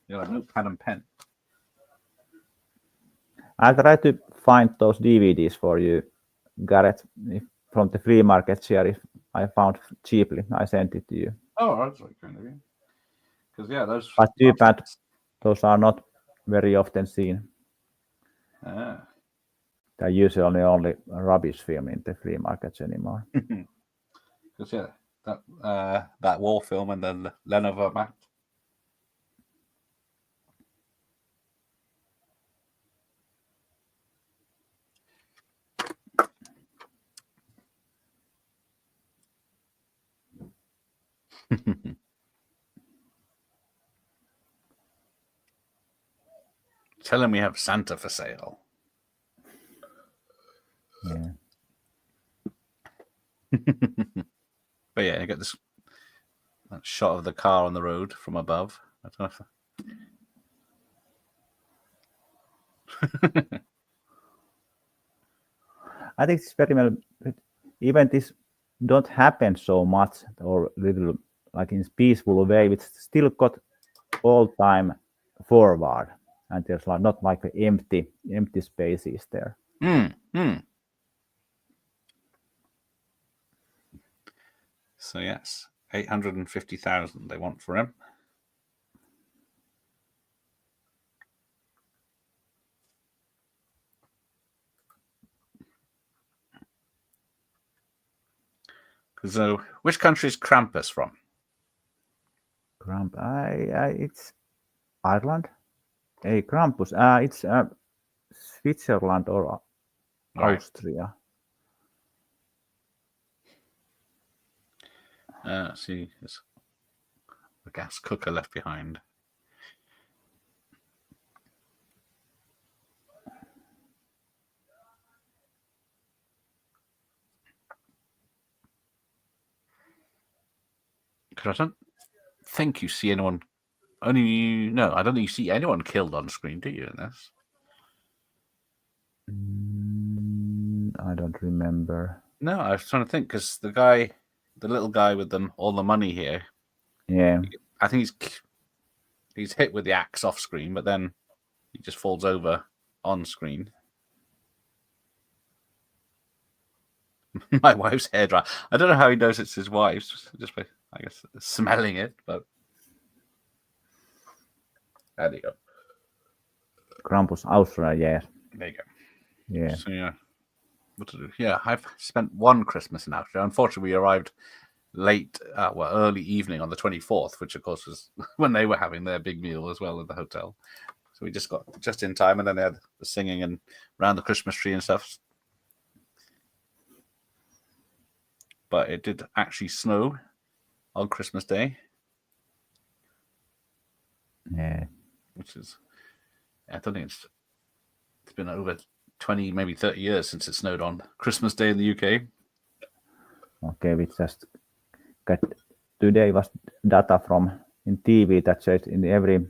notepad and pen? I tried to find those DVDs for you, Gareth, from the flea market here. If I found cheaply, I sent it to you. Oh, that's very kind of you. Because yeah, those. But too bad, those are not very often seen. They're usually only rubbish film in the flea markets anymore. Because yeah, that war film and then Lenovo Mac. Tell him we have Santa for sale. Yeah. But yeah, you get this shot of the car on the road from above. I don't know I think it's very well. even this don't happen so much or little like in peaceful way, it's still got all time forward, and there's like not like empty spaces there. So yes, 850,000 they want for him. So, which country is Krampus from? It's Ireland. Hey, Krampus. It's Switzerland or Right. Austria. See, there's a gas cooker left behind. Because I don't think you see anyone. I don't think you see anyone killed on screen, do you? In this? I don't remember. No, I was trying to think because the little guy with all the money here. Yeah. I think he's hit with the axe off screen, but then he just falls over on screen. My wife's hairdryer. I don't know how he knows it's his wife's. Just by, I guess, smelling it, but there you go. Krampus, Austria, yes. There you go. Yeah. So yeah, what to do? Yeah, I've spent one Christmas in Austria. Unfortunately, we arrived late, early evening on the 24th, which of course was when they were having their big meal as well at the hotel. So we just got just in time, and then they had the singing and around the Christmas tree and stuff. But it did actually snow on Christmas Day. Yeah. Which is, I don't think it's been over 20, maybe 30 years since it snowed on Christmas Day in the UK. Okay, we just got today was data from in TV that says in every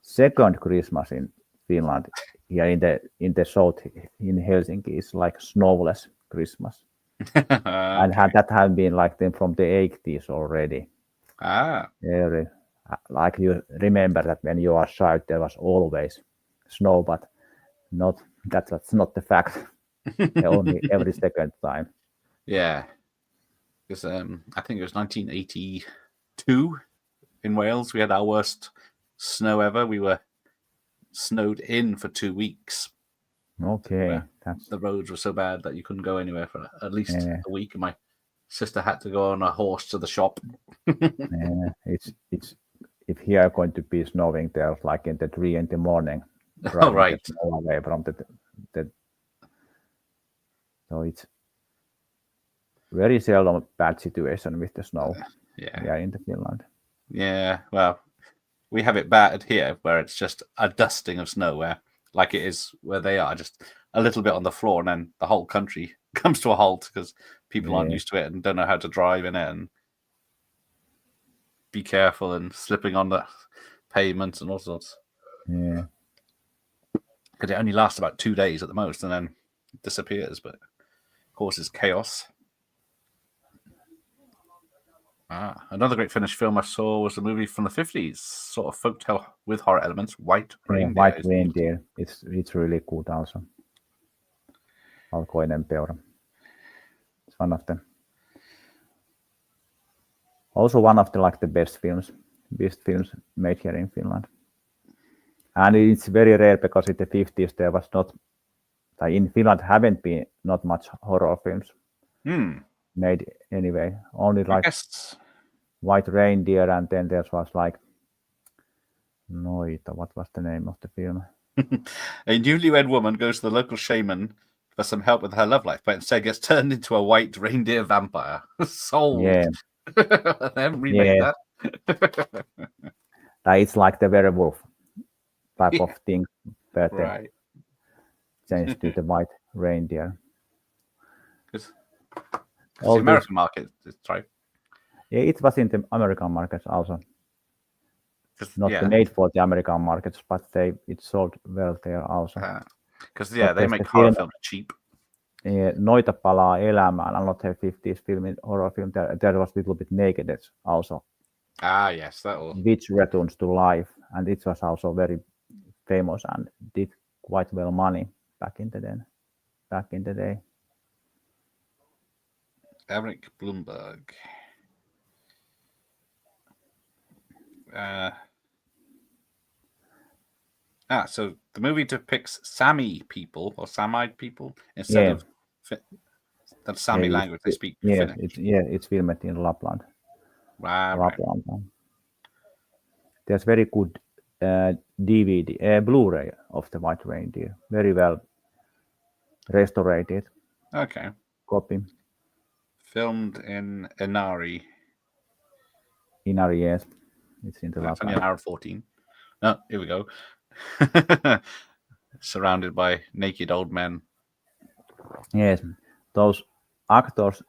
second Christmas in Finland, here in the south in Helsinki is like snowless Christmas. And that had been like them from the 80s already. Like you remember that when you are child there was always snow, but that's not the fact. Only every second time. Yeah, because I think it was 1982 in Wales. We had our worst snow ever. We were snowed in for 2 weeks. Okay, the roads were so bad that you couldn't go anywhere for at least a week. And my sister had to go on a horse to the shop. Yeah, it's if here going to be snowing, there's like in the 3 in the morning. Right. The snow away from the. So it's very seldom bad situation with the snow. Yeah, in the Finland. Yeah, well, we have it bad here where it's just a dusting of snow, where like it is where they are, just a little bit on the floor, and then the whole country comes to a halt because people aren't used to it and don't know how to drive in it and be careful and slipping on the pavements and all sorts. Yeah. Because it only lasts about 2 days at the most and then it disappears, but causes chaos. Another great Finnish film I saw was a movie from the 50s, sort of folktale with horror elements, White Reindeer. White Reindeer. It's really good also. Valkoinen peura. It's one of the best films made here in Finland. And it's very rare because in the 50s there was not, in Finland haven't been not much horror films made anyway. Only like White Reindeer, and then there was like Noita. What was the name of the film? A newlywed woman goes to the local shaman for some help with her love life, but instead gets turned into a white reindeer vampire. Sold. Yeah. They haven't remade that. It's like the werewolf type of thing, but changed to the white reindeer. Because the American market is right. Yeah, it was in the American markets also. Not made for the American markets, but it sold well there also. Because they make horror films cheap Noita palaa elämään. Another 50s film, horror film. There was a little bit naked also. Ah, yes, that was. Which returns to life, and it was also very famous and did quite well money back in the day. Eric Bloomberg. So the movie depicts Sami people or Samite people instead of the Sami language they speak. Finnish. It's filmed in Lapland. Right. Lapland. There's very good DVD, Blu-ray of the White Reindeer. Very well restored. Okay. Copy. Filmed in Inari. Inari, yes. It's in the That's only Lapland. an hour 14. Oh, here we go. Surrounded by naked old men. Yes, those actors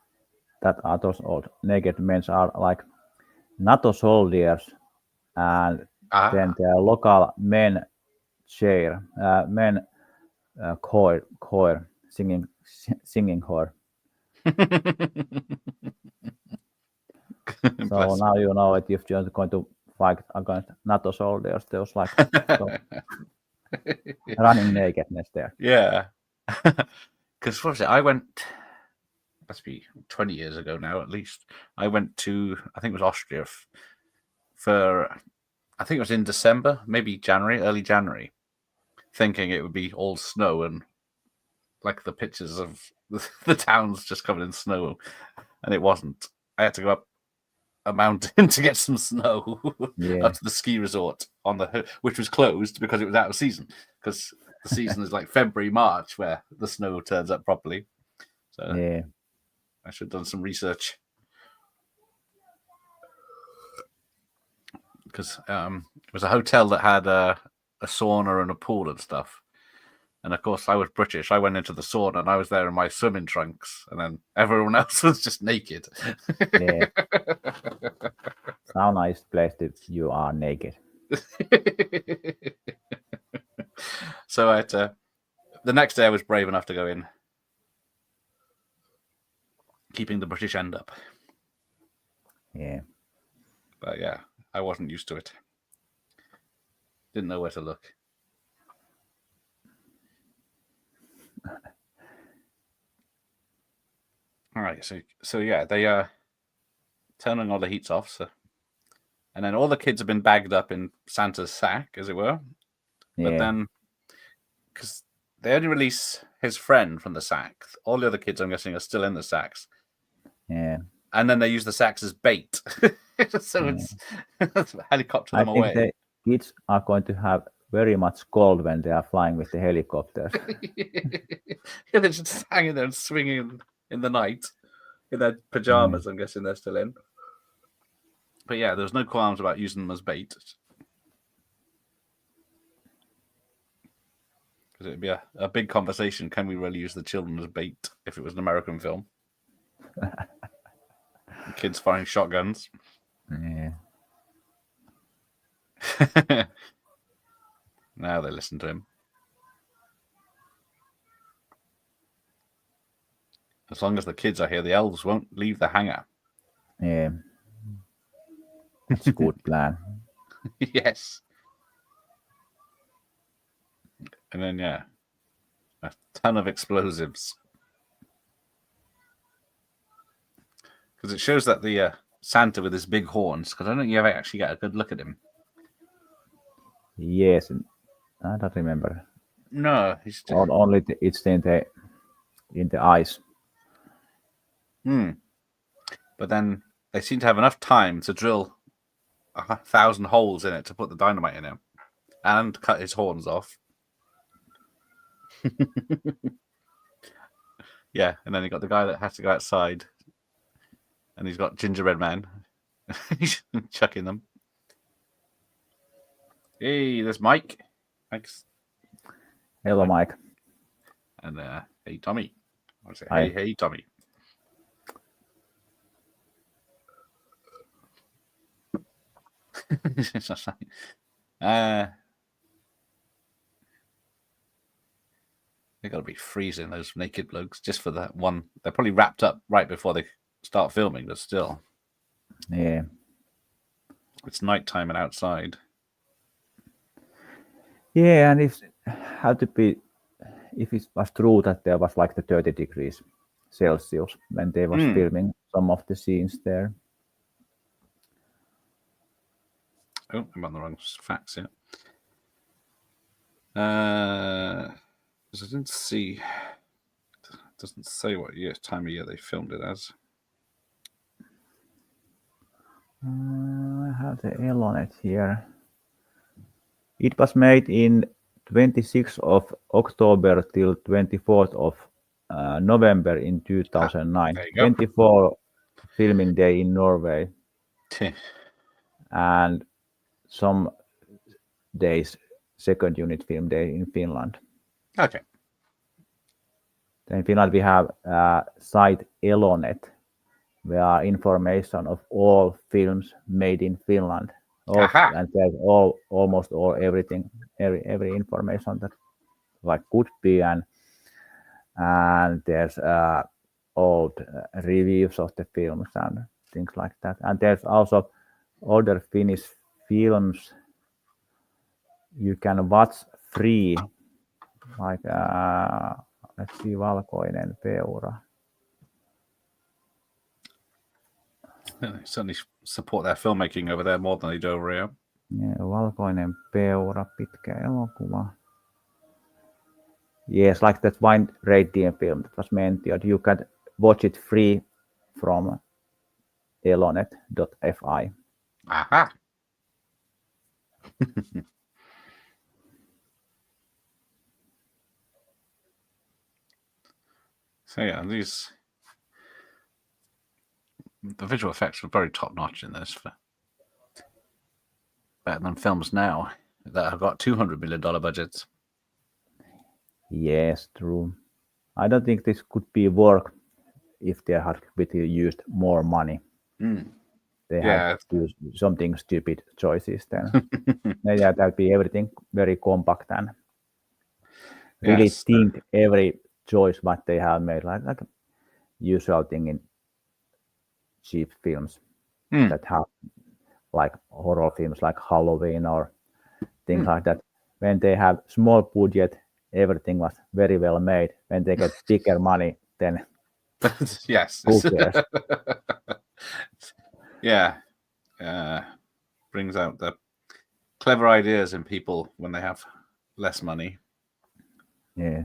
that are those old naked men are like NATO soldiers, and then the local men choir singing choir. So now you know it if you're going to fight against NATO soldiers. There's like running nakedness there. Yeah. Because what was it? I went, must be 20 years ago now at least. I went to, I think it was Austria for, I think it was in December, maybe January, early January, thinking it would be all snow and like the pictures of the towns just covered in snow. And it wasn't. I had to go up a mountain to get some snow up to the ski resort which was closed because it was out of season. Because the season is like February, March, where the snow turns up properly. So I should have done some research. Because it was a hotel that had a sauna and a pool and stuff. And of course, I was British. I went into the sauna and I was there in my swimming trunks, and then everyone else was just naked. Yeah. Sauna is place if you are naked. So the next day I was brave enough to go in, keeping the British end up. Yeah. But yeah, I wasn't used to it. Didn't know where to look. All right, so yeah, they are turning all the heats off. So, and then all the kids have been bagged up in Santa's sack, as it were. Yeah. But then, because they only release his friend from the sack, all the other kids, I'm guessing, are still in the sacks. Yeah. And then they use the sacks as bait, so it's helicopter them away. I think the kids are going to have very much cold when they are flying with the helicopters. Yeah, they're just hanging there and swinging in the night in their pajamas. I'm guessing they're still in. But yeah, there's no qualms about using them as bait. Because it'd be a big conversation. Can we really use the children as bait if it was an American film? Kids firing shotguns. Yeah. Now they listen to him. As long as the kids are here, the elves won't leave the hangar. Yeah. That's a good plan. Yes. And then, yeah, a ton of explosives. Because it shows that the Santa with his big horns, because I don't think you ever actually get a good look at him. Yes. I don't remember. No. He's only it's in the eyes. But then they seem to have enough time to drill 1,000 holes in it to put the dynamite in him and cut his horns off. Yeah, and then you got the guy that has to go outside, and he's got gingerbread man. He's chucking them. Hey, there's Mike. Thanks. Hello, Mike. And hey, Tommy. I say, Hi. hey, Tommy. They got to be freezing those naked blokes just for that one. They're probably wrapped up right before they start filming, but still, Yeah. it's nighttime and outside. Yeah, and if it was true that there was like the 30 degrees Celsius when they was filming some of the scenes there. Oh, I'm on the wrong facts here. Because I didn't see. It doesn't say what time of year they filmed it as. I have the L on it here. It was made in 26th of October till 24th of November in 2009. there you go. 24 filming day in Norway and some days second unit film day in Finland. Okay. In Finland we have site Elonet, where information of all films made in Finland. And there's almost everything, every information that like could be, and there's old reviews of the films and things like that. And there's also other Finnish films you can watch free, like let's see, Valkoinen Peura. They certainly support their filmmaking over there more than they do over here. Yeah, Valkoinen Peura, pitkä elokuva. Yes, like that Wine Radian film that was mentioned. You can watch it free from elonet.fi. Aha. So yeah, the visual effects were very top notch in this, better than films now that have got $200 million budgets. Yes, true. I don't think this could be work if they had used more money. They had to do something stupid choices then. Yeah, that'd be everything very compact and really think every choice what they have made, like usual thing in cheap films that have like horror films like Halloween or things like that. When they have small budget, everything was very well made. When they get bigger money, then yes, who cares? Yeah, brings out the clever ideas in people when they have less money. Yeah,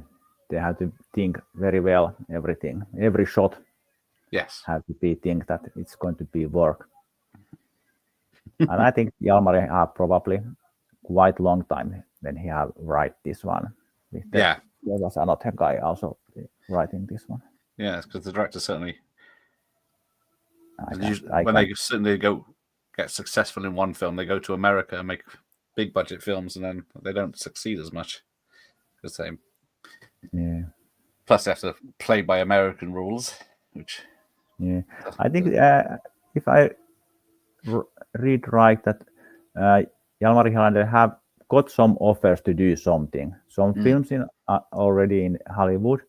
they have to think very well everything. Every shot have to be think that it's going to be work. And I think Jalmari have probably quite long time when he have write this one. There was another guy also writing this one. Yeah, it's because the director certainly when they certainly get successful in one film, they go to America and make big budget films, and then they don't succeed as much. The same. Yeah. Plus, they have to play by American rules, which. Yeah, I think if I read right that Jalmari Helander have got some offers to do something. Some films already in Hollywood,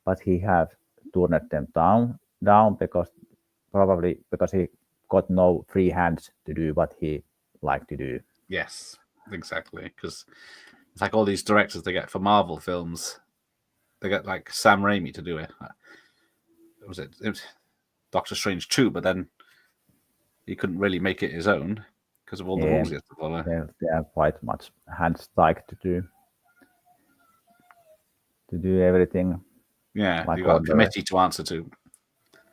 but he have turned them down because he got no free hands to do what he liked to do. Yes, exactly. Because it's like all these directors they get for Marvel films, they get like Sam Raimi to do it. It was Doctor Strange 2, but then he couldn't really make it his own because of all the rules he has to follow. They have quite much hands tied to do everything. Yeah, like you got a committee to answer to.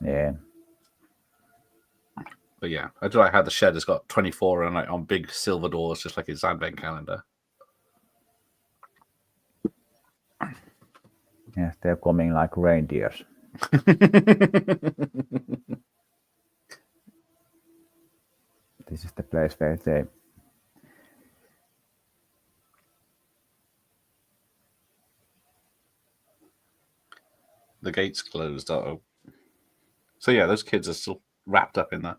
Yeah. But yeah, I do like how the shed has got 24 on big silver doors, just like his advent calendar. Yes, they're coming like reindeers. This is the place where they. The gates closed. So yeah, those kids are still wrapped up in that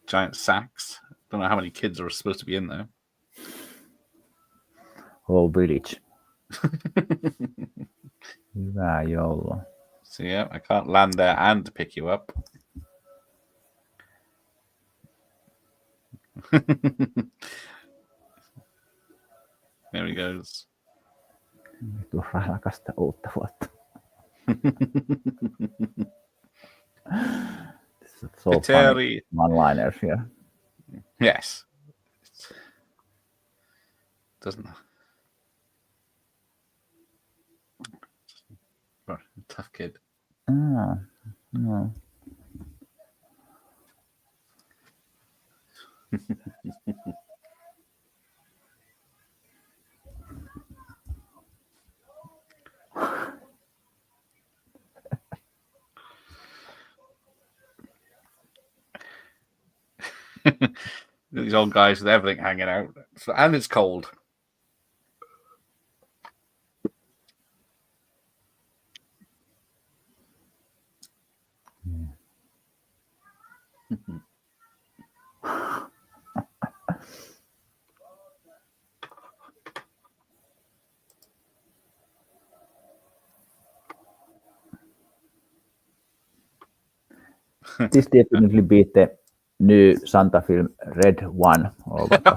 giant sacks. Don't know how many kids are supposed to be in there. Whole village. Hyvä joulua. So yeah, I can't land there and pick you up. There he goes. Turha rakasta uutta vuotta. This is so funny Kateri. one-liners here. Yes. Doesn't. Tough kid. No. These old guys with everything hanging out, and it's cold. This definitely beat the new Santa film Red One. Or what was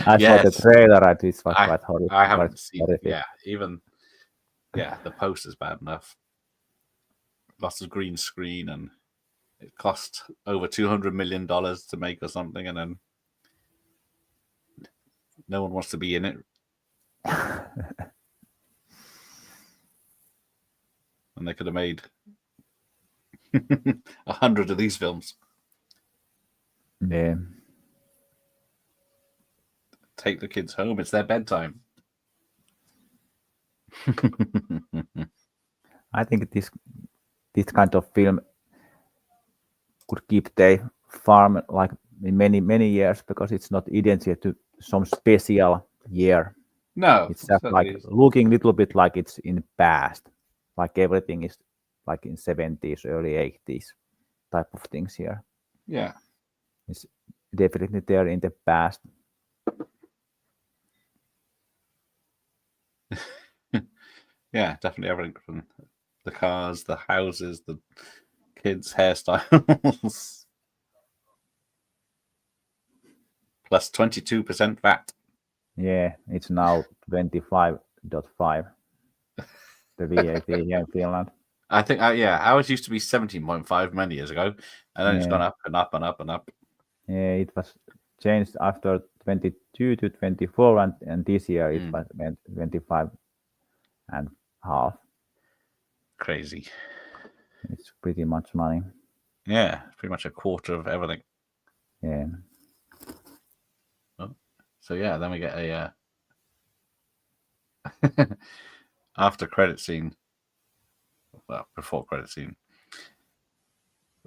I saw the trailer. It was quite horrible. I haven't seen it. Yeah, even the poster's bad enough. Lots of green screen, and it cost over $200 million to make or something, and then no one wants to be in it. And they could have made 100 of these films. Yeah. Take the kids home. It's their bedtime. I think this kind of film could keep the farm like in many years, because it's not identical to some special year. No, it's just like looking a little bit like it's in the past, like everything is like in 70s, early 80s type of things here. Yeah, it's definitely there in the past. Yeah, definitely everything from the cars, the houses, the kids' hairstyles. Plus 22% VAT. Yeah, it's now 25.5. The VAT here in Finland. I think, ours used to be 17.5 many years ago, and then it's gone up and up and up and up. Yeah, it was changed after 22 to 24, and this year it was 25 and half. Crazy. It's pretty much money. Yeah, pretty much a quarter of everything. Yeah. Oh, so yeah, then we get a after credit scene. Well, before credit scene.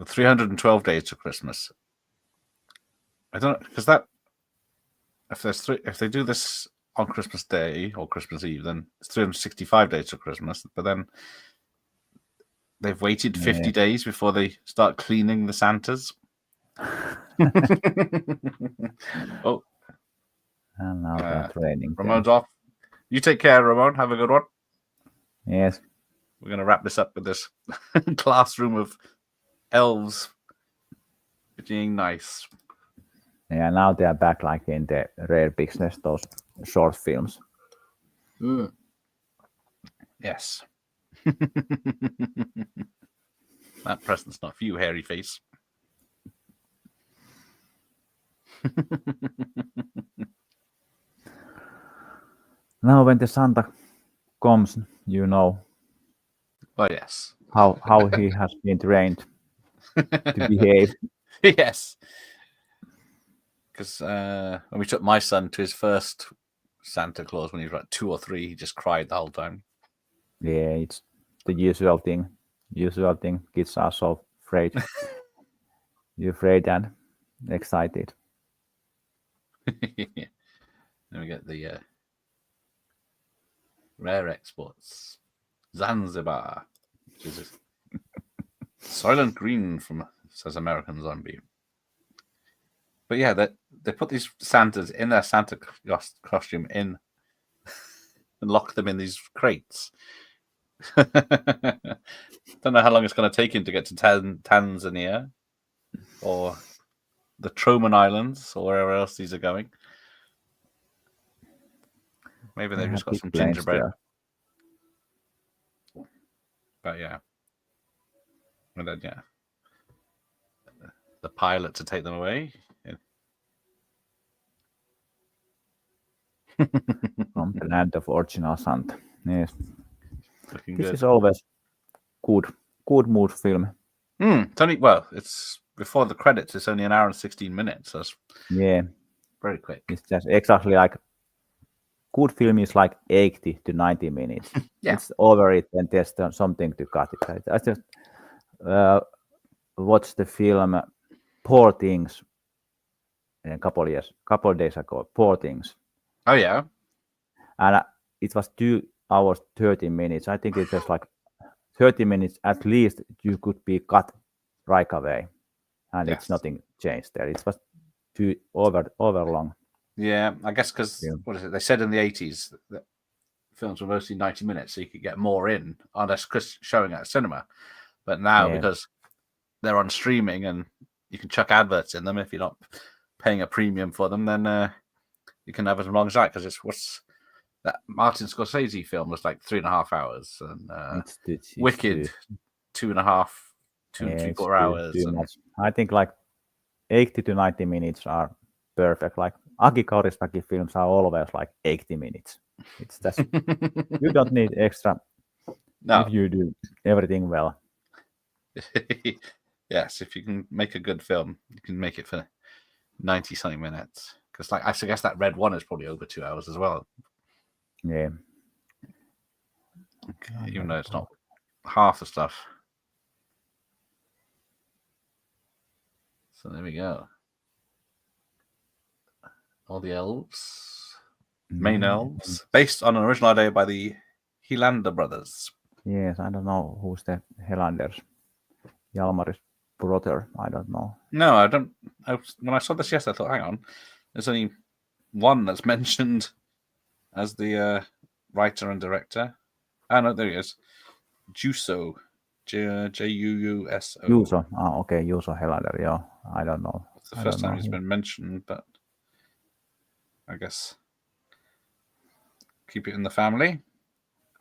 312 days to Christmas. I don't know, because that if they do this on Christmas Day or Christmas Eve, then it's 365 days to Christmas. But then they've waited 50 days before they start cleaning the Santas. Oh. And now they're training. Ramon's off. You take care, Ramon. Have a good one. Yes. We're going to wrap this up with this classroom of elves being nice. Yeah, now they are back like in the rare business, those short films. Yes. That present's not for you, hairy face. Now when the Santa comes, you know. Oh, yes. How he has been trained to behave. Yes. Because when we took my son to his first Santa Claus when he was like 2 or 3, he just cried the whole time. Yeah, it's the usual thing. Kids are so afraid. You're afraid and excited. Then we get the rare exports. Zanzibar, which is Soylent Green says American Zombie. But yeah, they put these Santas in their Santa costume in and lock them in these crates. Don't know how long it's going to take him to get to Tanzania or the Troman Islands or wherever else these are going. Maybe they've just got some gingerbread. But yeah. And then, yeah. The pilot to take them away. Yeah. From the land of original Santa. Yes. Looking This good. is always good mood film. It's only, well, it's before the credits, it's only an hour and 16 minutes. So it's very quick. It's just exactly like good film is like 80 to 90 minutes. Yeah. It's over it and there's something to cut it. I just watched the film Poor Things a couple of days ago. Poor Things. Oh, yeah. And it was 2 hours 30 minutes. I think it's just like 30 minutes at least you could be cut right away. And it's nothing changed there. It was too over long. Yeah, I guess because what is it? They said in the 80s that films were mostly 90 minutes, so you could get more in unless showing at a cinema. But now, because they're on streaming and you can chuck adverts in them if you're not paying a premium for them, then you can have as long as that. Because what's that Martin Scorsese film was like 3.5 hours, and it's Wicked 2.5, 2.75 hours. Too much. I think like 80 to 90 minutes are perfect. Like Aki Kaurismäki films are always like 80 minutes. It's just you don't need extra if you do everything well. Yes, if you can make a good film, you can make it for 90 something minutes. Because like I guess that Red One is probably over 2 hours as well. Yeah. Okay, even though it's not half the stuff. So there we go. All the elves, main elves, based on an original idea by the Helander brothers. Yes, I don't know who's the Helanders. Jalmar's brother, I don't know. No, I don't. When I saw this, I thought, hang on, there's only one that's mentioned as the writer and director. Oh, no, there he is. Juuso. Juuso. Juuso. Oh, okay. Juuso Helander. Yeah, I don't know. It's the first time he's been mentioned, but I guess keep it in the family.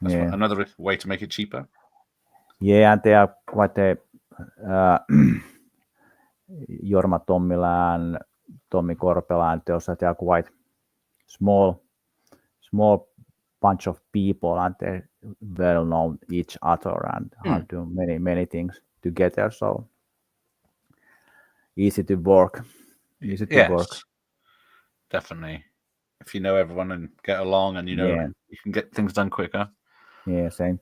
That's another way to make it cheaper. Yeah, and they are quite a Jorma Tommila and Tommi Korpela, and they are quite small bunch of people, and they well know each other and how to do many things together. So easy to work. Definitely. If you know everyone and get along, and you can get things done quicker. Yeah, same.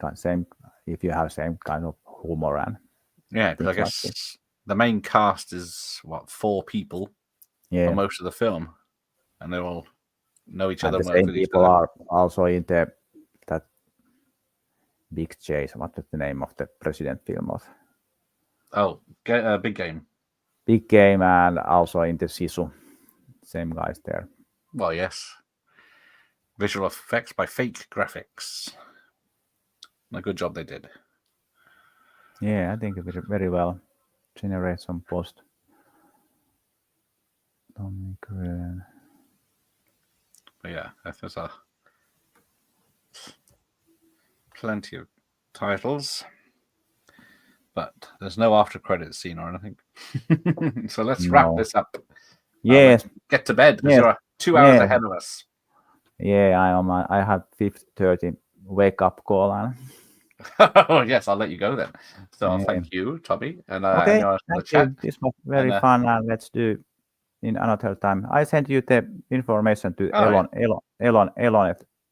If you have same kind of humor and because I guess the main cast is 4 people for most of the film, and they all know each other. The same people are also in that Big Chase. What is the name of the president film of? Oh, Big Game. Big Game, and also in the Sisu. Same guys there. Well, yes. Visual effects by Fake Graphics. A good job they did. Yeah, I think it was very well. Generate some post. But yeah, there's plenty of titles, but there's no after credits scene or anything. So let's wrap this up. Yes. Get to bed because there are 2 hours ahead of us. Yeah, I have 5:30 wake up call. And... Oh yes, I'll let you go then. So thank you, Toby, and okay, thank you. This was very fun, and let's do in another time. I sent you the information to Elon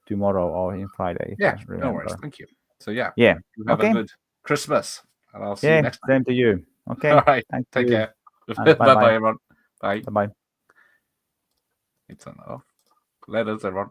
tomorrow or in Friday. Yeah, no worries. Thank you. So have a good Christmas, and I'll see you next time. Same to you. Okay. All right. Take care. Bye, everyone. Bye. Bye. It's on off. Let us, everyone.